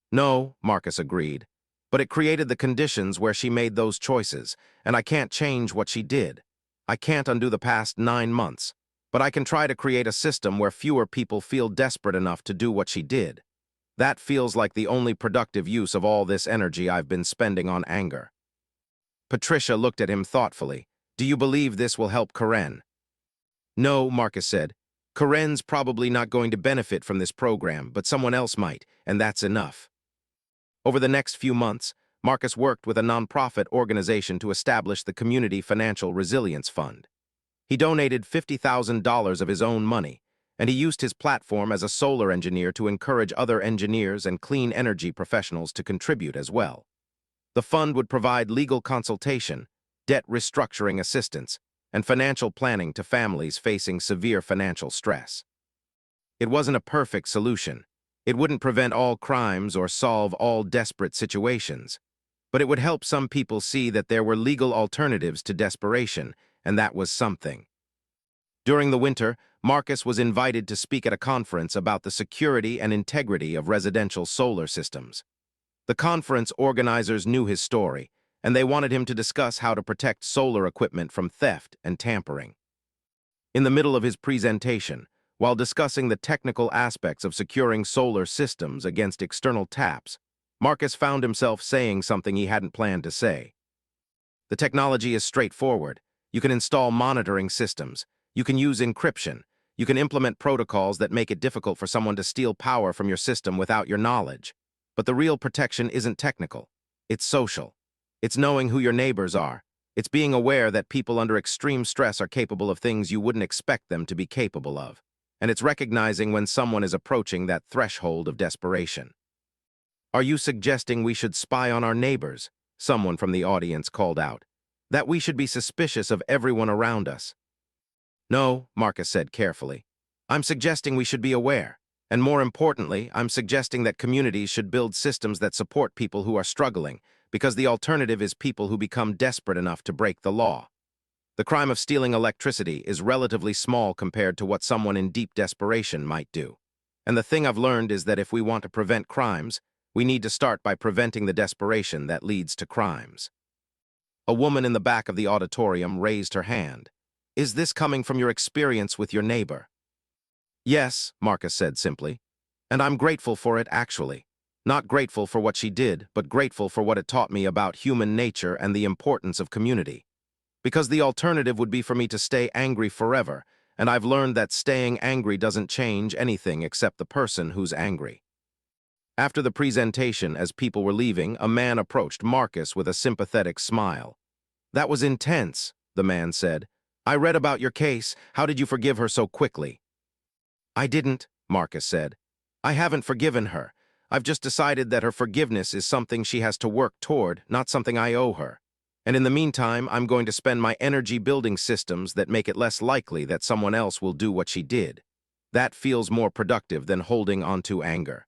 No, Marcus agreed, but it created the conditions where she made those choices, and I can't change what she did. I can't undo the past 9 months, but I can try to create a system where fewer people feel desperate enough to do what she did. That feels like the only productive use of all this energy I've been spending on anger. Patricia looked at him thoughtfully. Do you believe this will help Karen? No, Marcus said. Karen's probably not going to benefit from this program, but someone else might, and that's enough. Over the next few months, Marcus worked with a nonprofit organization to establish the Community Financial Resilience Fund. He donated $50,000 of his own money, and he used his platform as a solar engineer to encourage other engineers and clean energy professionals to contribute as well. The fund would provide legal consultation, debt restructuring assistance, and financial planning to families facing severe financial stress. It wasn't a perfect solution. It wouldn't prevent all crimes or solve all desperate situations, but it would help some people see that there were legal alternatives to desperation, and that was something. During the winter, Marcus was invited to speak at a conference about the security and integrity of residential solar systems. The conference organizers knew his story, and they wanted him to discuss how to protect solar equipment from theft and tampering. In the middle of his presentation, while discussing the technical aspects of securing solar systems against external taps, Marcus found himself saying something he hadn't planned to say. The technology is straightforward. You can install monitoring systems. You can use encryption. You can implement protocols that make it difficult for someone to steal power from your system without your knowledge. But the real protection isn't technical. It's social. It's knowing who your neighbors are. It's being aware that people under extreme stress are capable of things you wouldn't expect them to be capable of. And it's recognizing when someone is approaching that threshold of desperation. Are you suggesting we should spy on our neighbors? Someone from the audience called out. That we should be suspicious of everyone around us? No, Marcus said carefully. I'm suggesting we should be aware. And more importantly, I'm suggesting that communities should build systems that support people who are struggling, because the alternative is people who become desperate enough to break the law. The crime of stealing electricity is relatively small compared to what someone in deep desperation might do. And the thing I've learned is that if we want to prevent crimes, we need to start by preventing the desperation that leads to crimes. A woman in the back of the auditorium raised her hand. Is this coming from your experience with your neighbor? Yes, Marcus said simply. And I'm grateful for it, actually. Not grateful for what she did, but grateful for what it taught me about human nature and the importance of community. Because the alternative would be for me to stay angry forever, and I've learned that staying angry doesn't change anything except the person who's angry. After the presentation, as people were leaving, a man approached Marcus with a sympathetic smile. That was intense, the man said. I read about your case. How did you forgive her so quickly? I didn't, Marcus said. I haven't forgiven her. I've just decided that her forgiveness is something she has to work toward, not something I owe her. And in the meantime, I'm going to spend my energy building systems that make it less likely that someone else will do what she did. That feels more productive than holding onto anger.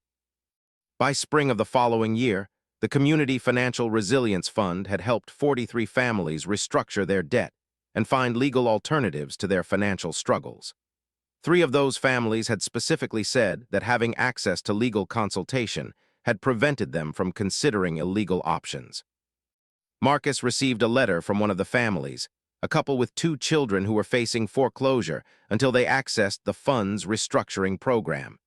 By spring of the following year, the Community Financial Resilience Fund had helped 43 families restructure their debt and find legal alternatives to their financial struggles. 3 of those families had specifically said that having access to legal consultation had prevented them from considering illegal options. Marcus received a letter from one of the families, a couple with 2 children who were facing foreclosure until they accessed the fund's restructuring program.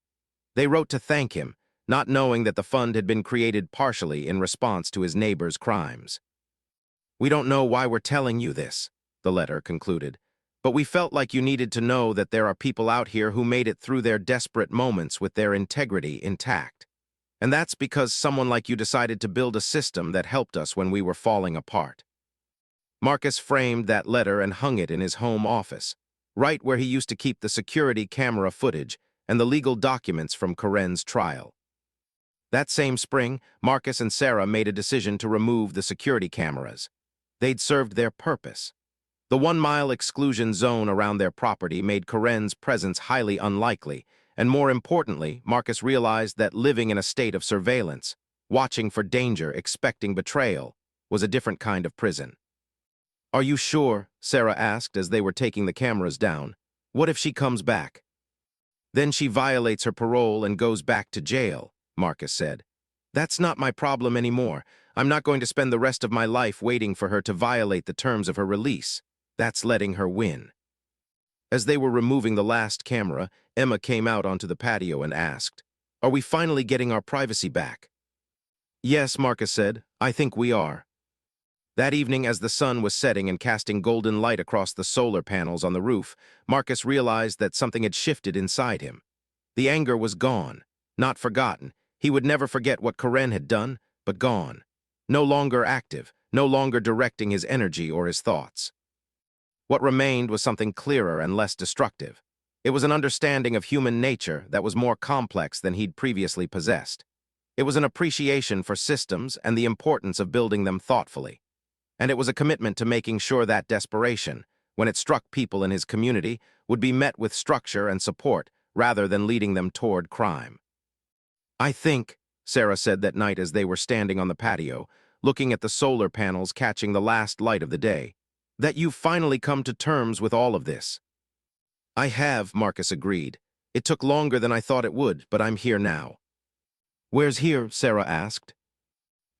They wrote to thank him, not knowing that the fund had been created partially in response to his neighbor's crimes. We don't know why we're telling you this, the letter concluded, But we felt like you needed to know that there are people out here who made it through their desperate moments with their integrity intact. And that's because someone like you decided to build a system that helped us when we were falling apart. Marcus framed that letter and hung it in his home office, right where he used to keep the security camera footage and the legal documents from Corinne's trial. That same spring, Marcus and Sarah made a decision to remove the security cameras. They'd served their purpose. The 1-mile exclusion zone around their property made Corinne's presence highly unlikely, and more importantly, Marcus realized that living in a state of surveillance, watching for danger, expecting betrayal, was a different kind of prison. "Are you sure?" Sarah asked as they were taking the cameras down. "What if she comes back?" "Then she violates her parole and goes back to jail," Marcus said. "That's not my problem anymore. I'm not going to spend the rest of my life waiting for her to violate the terms of her release. That's letting her win." As they were removing the last camera, Emma came out onto the patio and asked, "Are we finally getting our privacy back?" "Yes," Marcus said. "I think we are." That evening, as the sun was setting and casting golden light across the solar panels on the roof, Marcus realized that something had shifted inside him. The anger was gone, not forgotten. He would never forget what Corinne had done, but gone. No longer active, no longer directing his energy or his thoughts. What remained was something clearer and less destructive. It was an understanding of human nature that was more complex than he'd previously possessed. It was an appreciation for systems and the importance of building them thoughtfully. And it was a commitment to making sure that desperation, when it struck people in his community, would be met with structure and support rather than leading them toward crime. "I think," Sarah said that night as they were standing on the patio, looking at the solar panels catching the last light of the day, "that you've finally come to terms with all of this." "I have," Marcus agreed. "It took longer than I thought it would, but I'm here now." "Where's here?" Sarah asked.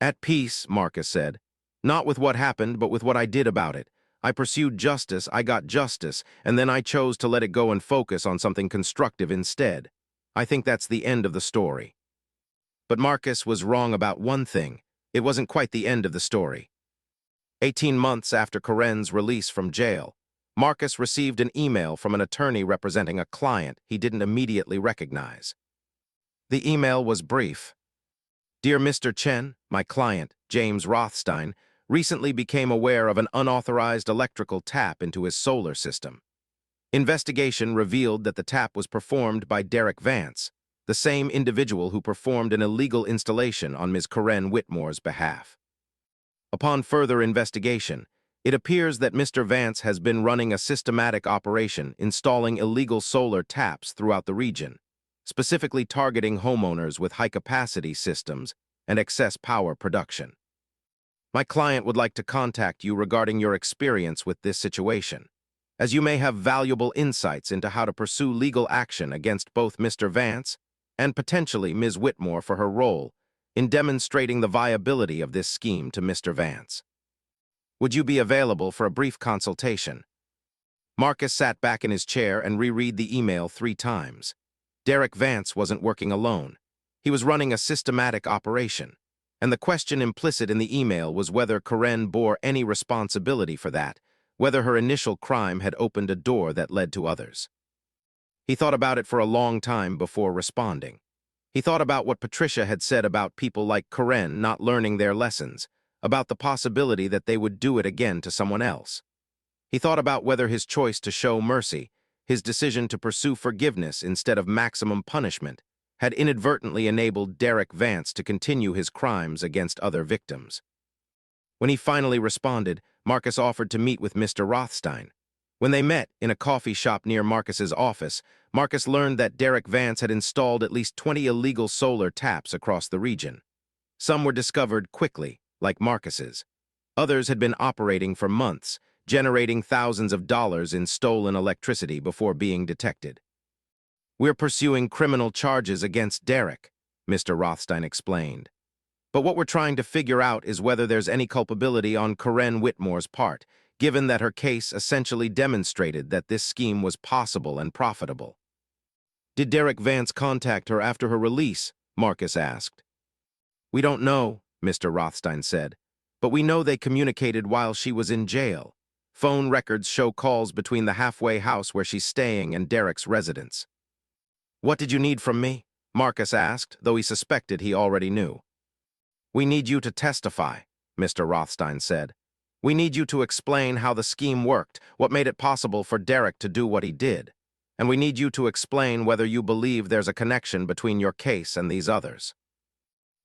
"At peace," Marcus said. "Not with what happened, but with what I did about it. I pursued justice, I got justice, and then I chose to let it go and focus on something constructive instead. I think that's the end of the story." But Marcus was wrong about one thing. It wasn't quite the end of the story. 18 months after Corinne's release from jail, Marcus received an email from an attorney representing a client he didn't immediately recognize. The email was brief. "Dear Mr. Chen, my client, James Rothstein, recently became aware of an unauthorized electrical tap into his solar system. Investigation revealed that the tap was performed by Derek Vance, the same individual who performed an illegal installation on Ms. Corinne Whitmore's behalf. Upon further investigation, it appears that Mr. Vance has been running a systematic operation installing illegal solar taps throughout the region, specifically targeting homeowners with high-capacity systems and excess power production. My client would like to contact you regarding your experience with this situation, as you may have valuable insights into how to pursue legal action against both Mr. Vance and potentially Ms. Whitmore for her role in demonstrating the viability of this scheme to Mr. Vance. Would you be available for a brief consultation?" Marcus sat back in his chair and reread the email 3 times. Derek Vance wasn't working alone. He was running a systematic operation, and the question implicit in the email was whether Corinne bore any responsibility for that, whether her initial crime had opened a door that led to others. He thought about it for a long time before responding. He thought about what Patricia had said about people like Corinne not learning their lessons, about the possibility that they would do it again to someone else. He thought about whether his choice to show mercy, his decision to pursue forgiveness instead of maximum punishment, had inadvertently enabled Derek Vance to continue his crimes against other victims. When he finally responded, Marcus offered to meet with Mr. Rothstein. When they met in a coffee shop near Marcus's office, Marcus learned that Derek Vance had installed at least 20 illegal solar taps across the region. Some were discovered quickly, like Marcus's. Others had been operating for months, generating thousands of dollars in stolen electricity before being detected. "We're pursuing criminal charges against Derek," Mr. Rothstein explained. "But what we're trying to figure out is whether there's any culpability on Corinne Whitmore's part, given that her case essentially demonstrated that this scheme was possible and profitable." "Did Derek Vance contact her after her release?" Marcus asked. "We don't know," Mr. Rothstein said, "but we know they communicated while she was in jail. Phone records show calls between the halfway house where she's staying and Derek's residence. "What did you need from me?" Marcus asked, though he suspected he already knew. "We need you to testify," Mr. Rothstein said. "We need you to explain how the scheme worked, what made it possible for Derek to do what he did. And we need you to explain whether you believe there's a connection between your case and these others."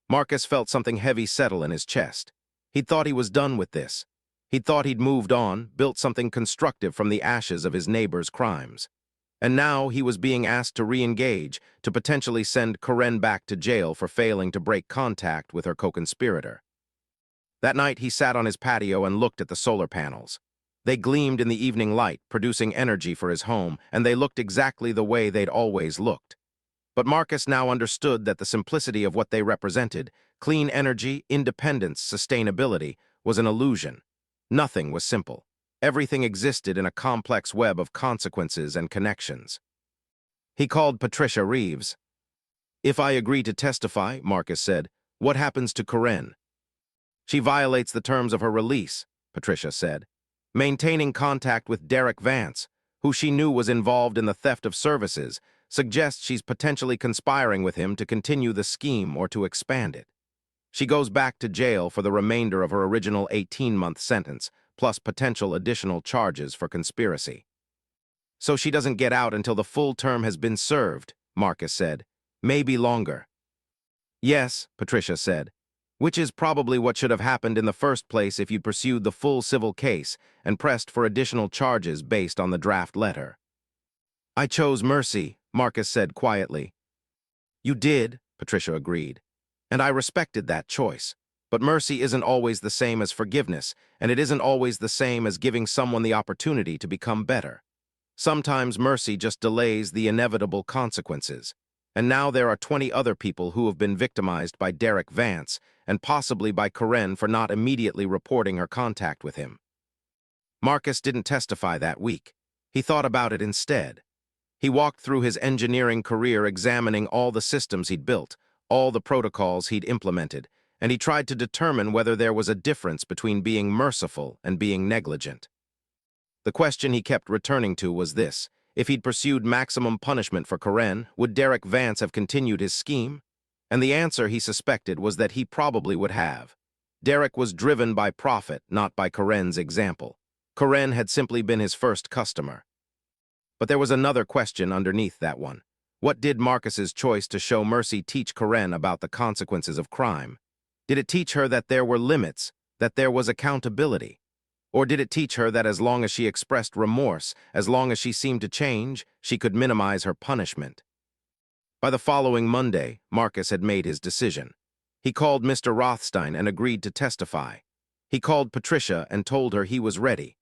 Marcus felt something heavy settle in his chest. He'd thought he was done with this. He'd thought he'd moved on, built something constructive from the ashes of his neighbor's crimes. And now he was being asked to re-engage, to potentially send Karen back to jail for failing to break contact with her co-conspirator. That night he sat on his patio and looked at the solar panels. They gleamed in the evening light, producing energy for his home, and they looked exactly the way they'd always looked. But Marcus now understood that the simplicity of what they represented, clean energy, independence, sustainability, was an illusion. Nothing was simple. Everything existed in a complex web of consequences and connections. He called Patricia Reeves. "If I agree to testify," Marcus said, "what happens to Karen?" "She violates the terms of her release," Patricia said. "Maintaining contact with Derek Vance, who she knew was involved in the theft of services, suggests she's potentially conspiring with him to continue the scheme or to expand it. She goes back to jail for the remainder of her original 18-month sentence, plus potential additional charges for conspiracy." "So she doesn't get out until the full term has been served," Marcus said. "Maybe longer." "Yes," Patricia said, "which is probably what should have happened in the first place if you'd pursued the full civil case and pressed for additional charges based on the draft letter." "I chose mercy," Marcus said quietly. "You did," Patricia agreed. "And I respected that choice. But mercy isn't always the same as forgiveness, and it isn't always the same as giving someone the opportunity to become better. Sometimes mercy just delays the inevitable consequences. And now there are 20 other people who have been victimized by Derek Vance, and possibly by Karen for not immediately reporting her contact with him." Marcus didn't testify that week. He thought about it instead. He walked through his engineering career examining all the systems he'd built, all the protocols he'd implemented, and he tried to determine whether there was a difference between being merciful and being negligent. The question he kept returning to was this: if he'd pursued maximum punishment for Karen, would Derek Vance have continued his scheme? And the answer, he suspected, was that he probably would have. Derek was driven by profit, not by Karen's example. Karen had simply been his first customer. But there was another question underneath that one. What did Marcus's choice to show mercy teach Karen about the consequences of crime? Did it teach her that there were limits, that there was accountability? Or did it teach her that as long as she expressed remorse, as long as she seemed to change, she could minimize her punishment? By the following Monday, Marcus had made his decision. He called Mr. Rothstein and agreed to testify. He called Patricia and told her he was ready.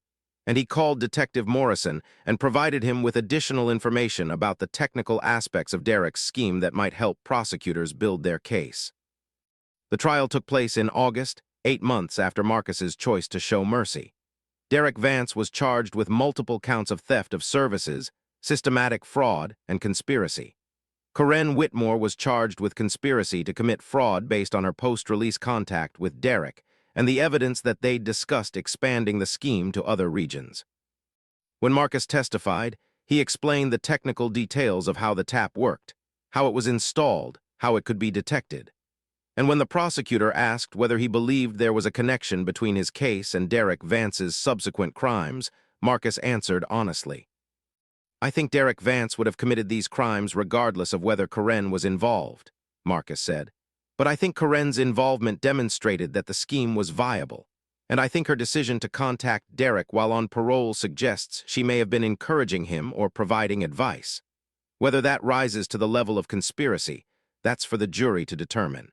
And he called Detective Morrison and provided him with additional information about the technical aspects of Derek's scheme that might help prosecutors build their case. The trial took place in August, 8 months after Marcus's choice to show mercy. Derek Vance was charged with multiple counts of theft of services, systematic fraud, and conspiracy. Karen Whitmore was charged with conspiracy to commit fraud based on her post-release contact with Derek and the evidence that they'd discussed expanding the scheme to other regions. When Marcus testified, he explained the technical details of how the tap worked, how it was installed, how it could be detected. And when the prosecutor asked whether he believed there was a connection between his case and Derek Vance's subsequent crimes, Marcus answered honestly. "I think Derek Vance would have committed these crimes regardless of whether Karen was involved," Marcus said. "But I think Karen's involvement demonstrated that the scheme was viable, and I think her decision to contact Derek while on parole suggests she may have been encouraging him or providing advice. Whether that rises to the level of conspiracy, that's for the jury to determine."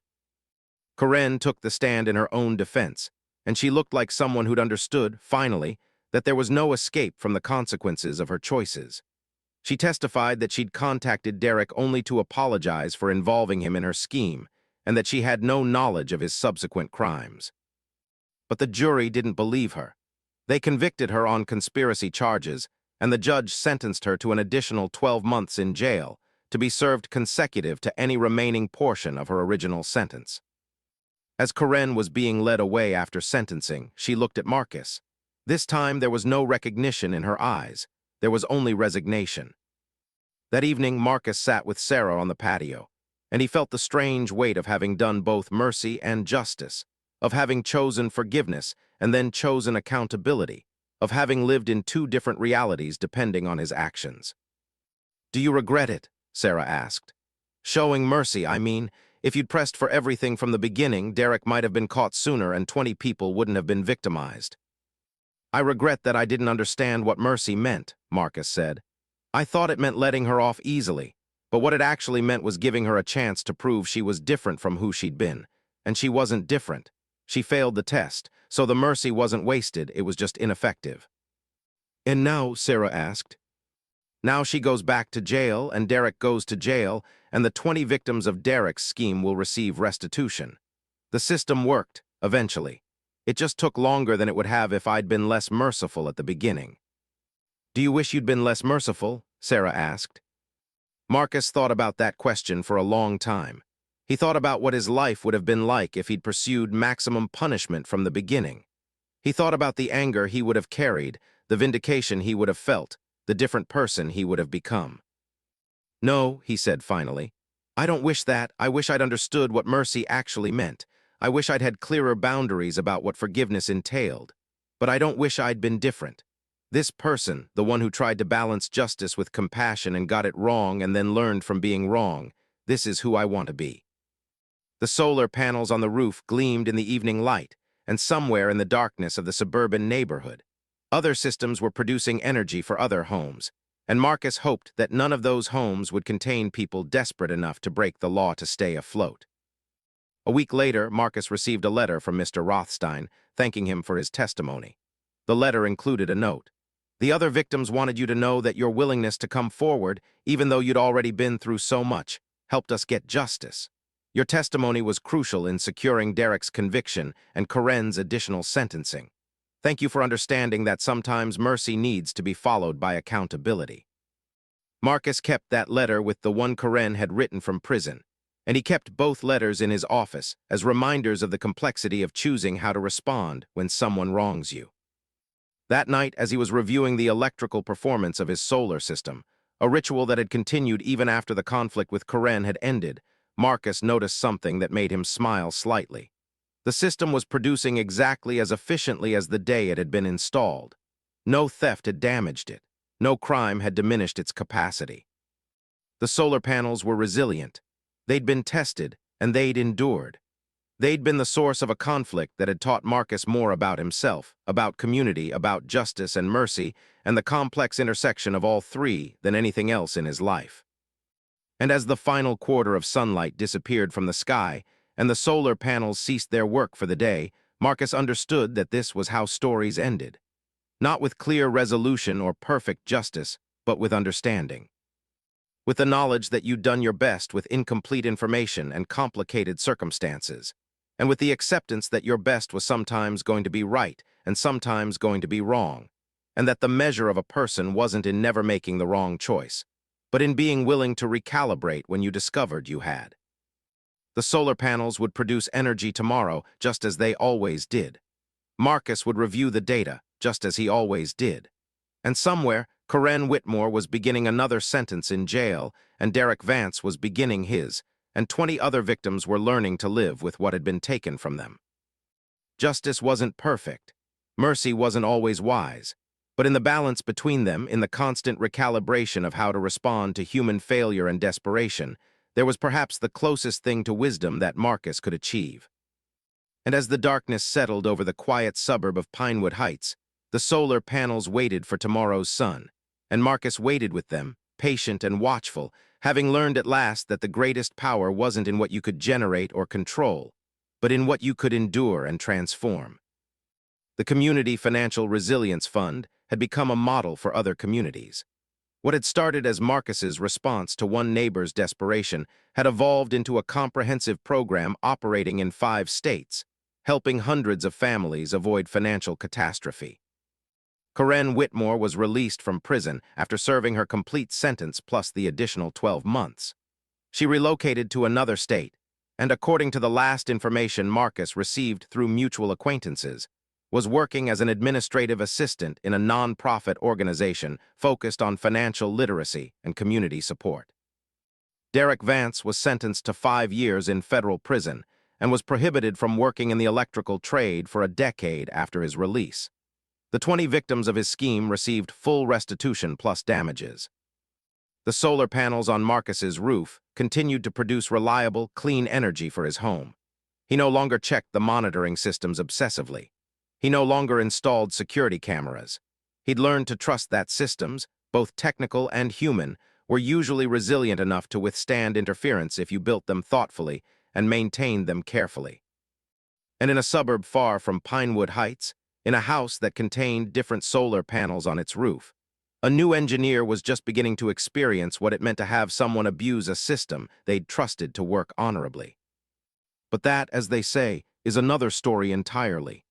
Karen took the stand in her own defense, and she looked like someone who'd understood, finally, that there was no escape from the consequences of her choices. She testified that she'd contacted Derek only to apologize for involving him in her scheme, and that she had no knowledge of his subsequent crimes. But the jury didn't believe her. They convicted her on conspiracy charges, and the judge sentenced her to an additional 12 months in jail, to be served consecutive to any remaining portion of her original sentence. As Karen was being led away after sentencing, she looked at Marcus. This time there was no recognition in her eyes. There was only resignation. That evening, Marcus sat with Sarah on the patio, and he felt the strange weight of having done both mercy and justice, of having chosen forgiveness and then chosen accountability, of having lived in two different realities depending on his actions. "Do you regret it?" Sarah asked. "Showing mercy, I mean. If you'd pressed for everything from the beginning, Derek might have been caught sooner and 20 people wouldn't have been victimized." "I regret that I didn't understand what mercy meant," Marcus said. "I thought it meant letting her off easily, but what it actually meant was giving her a chance to prove she was different from who she'd been. And she wasn't different. She failed the test, so the mercy wasn't wasted, it was just ineffective." "And now," Sarah asked, "now she goes back to jail, and Derek goes to jail, and the 20 victims of Derek's scheme will receive restitution. The system worked, eventually. It just took longer than it would have if I'd been less merciful at the beginning." "Do you wish you'd been less merciful?" Sarah asked. Marcus thought about that question for a long time. He thought about what his life would have been like if he'd pursued maximum punishment from the beginning. He thought about the anger he would have carried, the vindication he would have felt, the different person he would have become. "No," he said finally. "I don't wish that. I wish I'd understood what mercy actually meant. I wish I'd had clearer boundaries about what forgiveness entailed. But I don't wish I'd been different. This person, the one who tried to balance justice with compassion and got it wrong and then learned from being wrong, this is who I want to be." The solar panels on the roof gleamed in the evening light, and somewhere in the darkness of the suburban neighborhood, other systems were producing energy for other homes, and Marcus hoped that none of those homes would contain people desperate enough to break the law to stay afloat. A week later, Marcus received a letter from Mr. Rothstein, thanking him for his testimony. The letter included a note. "The other victims wanted you to know that your willingness to come forward, even though you'd already been through so much, helped us get justice. Your testimony was crucial in securing Derek's conviction and Corinne's additional sentencing. Thank you for understanding that sometimes mercy needs to be followed by accountability." Marcus kept that letter with the one Corinne had written from prison, and he kept both letters in his office as reminders of the complexity of choosing how to respond when someone wrongs you. That night, as he was reviewing the electrical performance of his solar system, a ritual that had continued even after the conflict with Corinne had ended, Marcus noticed something that made him smile slightly. The system was producing exactly as efficiently as the day it had been installed. No theft had damaged it. No crime had diminished its capacity. The solar panels were resilient. They'd been tested, and they'd endured. They'd been the source of a conflict that had taught Marcus more about himself, about community, about justice and mercy, and the complex intersection of all three than anything else in his life. And as the final quarter of sunlight disappeared from the sky, and the solar panels ceased their work for the day, Marcus understood that this was how stories ended. Not with clear resolution or perfect justice, but with understanding. With the knowledge that you'd done your best with incomplete information and complicated circumstances, and with the acceptance that your best was sometimes going to be right and sometimes going to be wrong, and that the measure of a person wasn't in never making the wrong choice, but in being willing to recalibrate when you discovered you had. The solar panels would produce energy tomorrow just as they always did. Marcus would review the data just as he always did. And somewhere, Corinne Whitmore was beginning another sentence in jail, and Derek Vance was beginning his, and 20 other victims were learning to live with what had been taken from them. Justice wasn't perfect. Mercy wasn't always wise. But in the balance between them, in the constant recalibration of how to respond to human failure and desperation, there was perhaps the closest thing to wisdom that Marcus could achieve. And as the darkness settled over the quiet suburb of Pinewood Heights, the solar panels waited for tomorrow's sun, and Marcus waited with them, patient and watchful, having learned at last that the greatest power wasn't in what you could generate or control, but in what you could endure and transform. The Community Financial Resilience Fund had become a model for other communities. What had started as Marcus's response to one neighbor's desperation had evolved into a comprehensive program operating in 5 states, helping hundreds of families avoid financial catastrophe. Corinne Whitmore was released from prison after serving her complete sentence plus the additional 12 months. She relocated to another state, and according to the last information Marcus received through mutual acquaintances, was working as an administrative assistant in a non-profit organization focused on financial literacy and community support. Derek Vance was sentenced to 5 years in federal prison and was prohibited from working in the electrical trade for a decade after his release. The 20 victims of his scheme received full restitution plus damages. The solar panels on Marcus's roof continued to produce reliable, clean energy for his home. He no longer checked the monitoring systems obsessively. He no longer installed security cameras. He'd learned to trust that systems, both technical and human, were usually resilient enough to withstand interference if you built them thoughtfully and maintained them carefully. And in a suburb far from Pinewood Heights, in a house that contained different solar panels on its roof, a new engineer was just beginning to experience what it meant to have someone abuse a system they'd trusted to work honorably. But that, as they say, is another story entirely.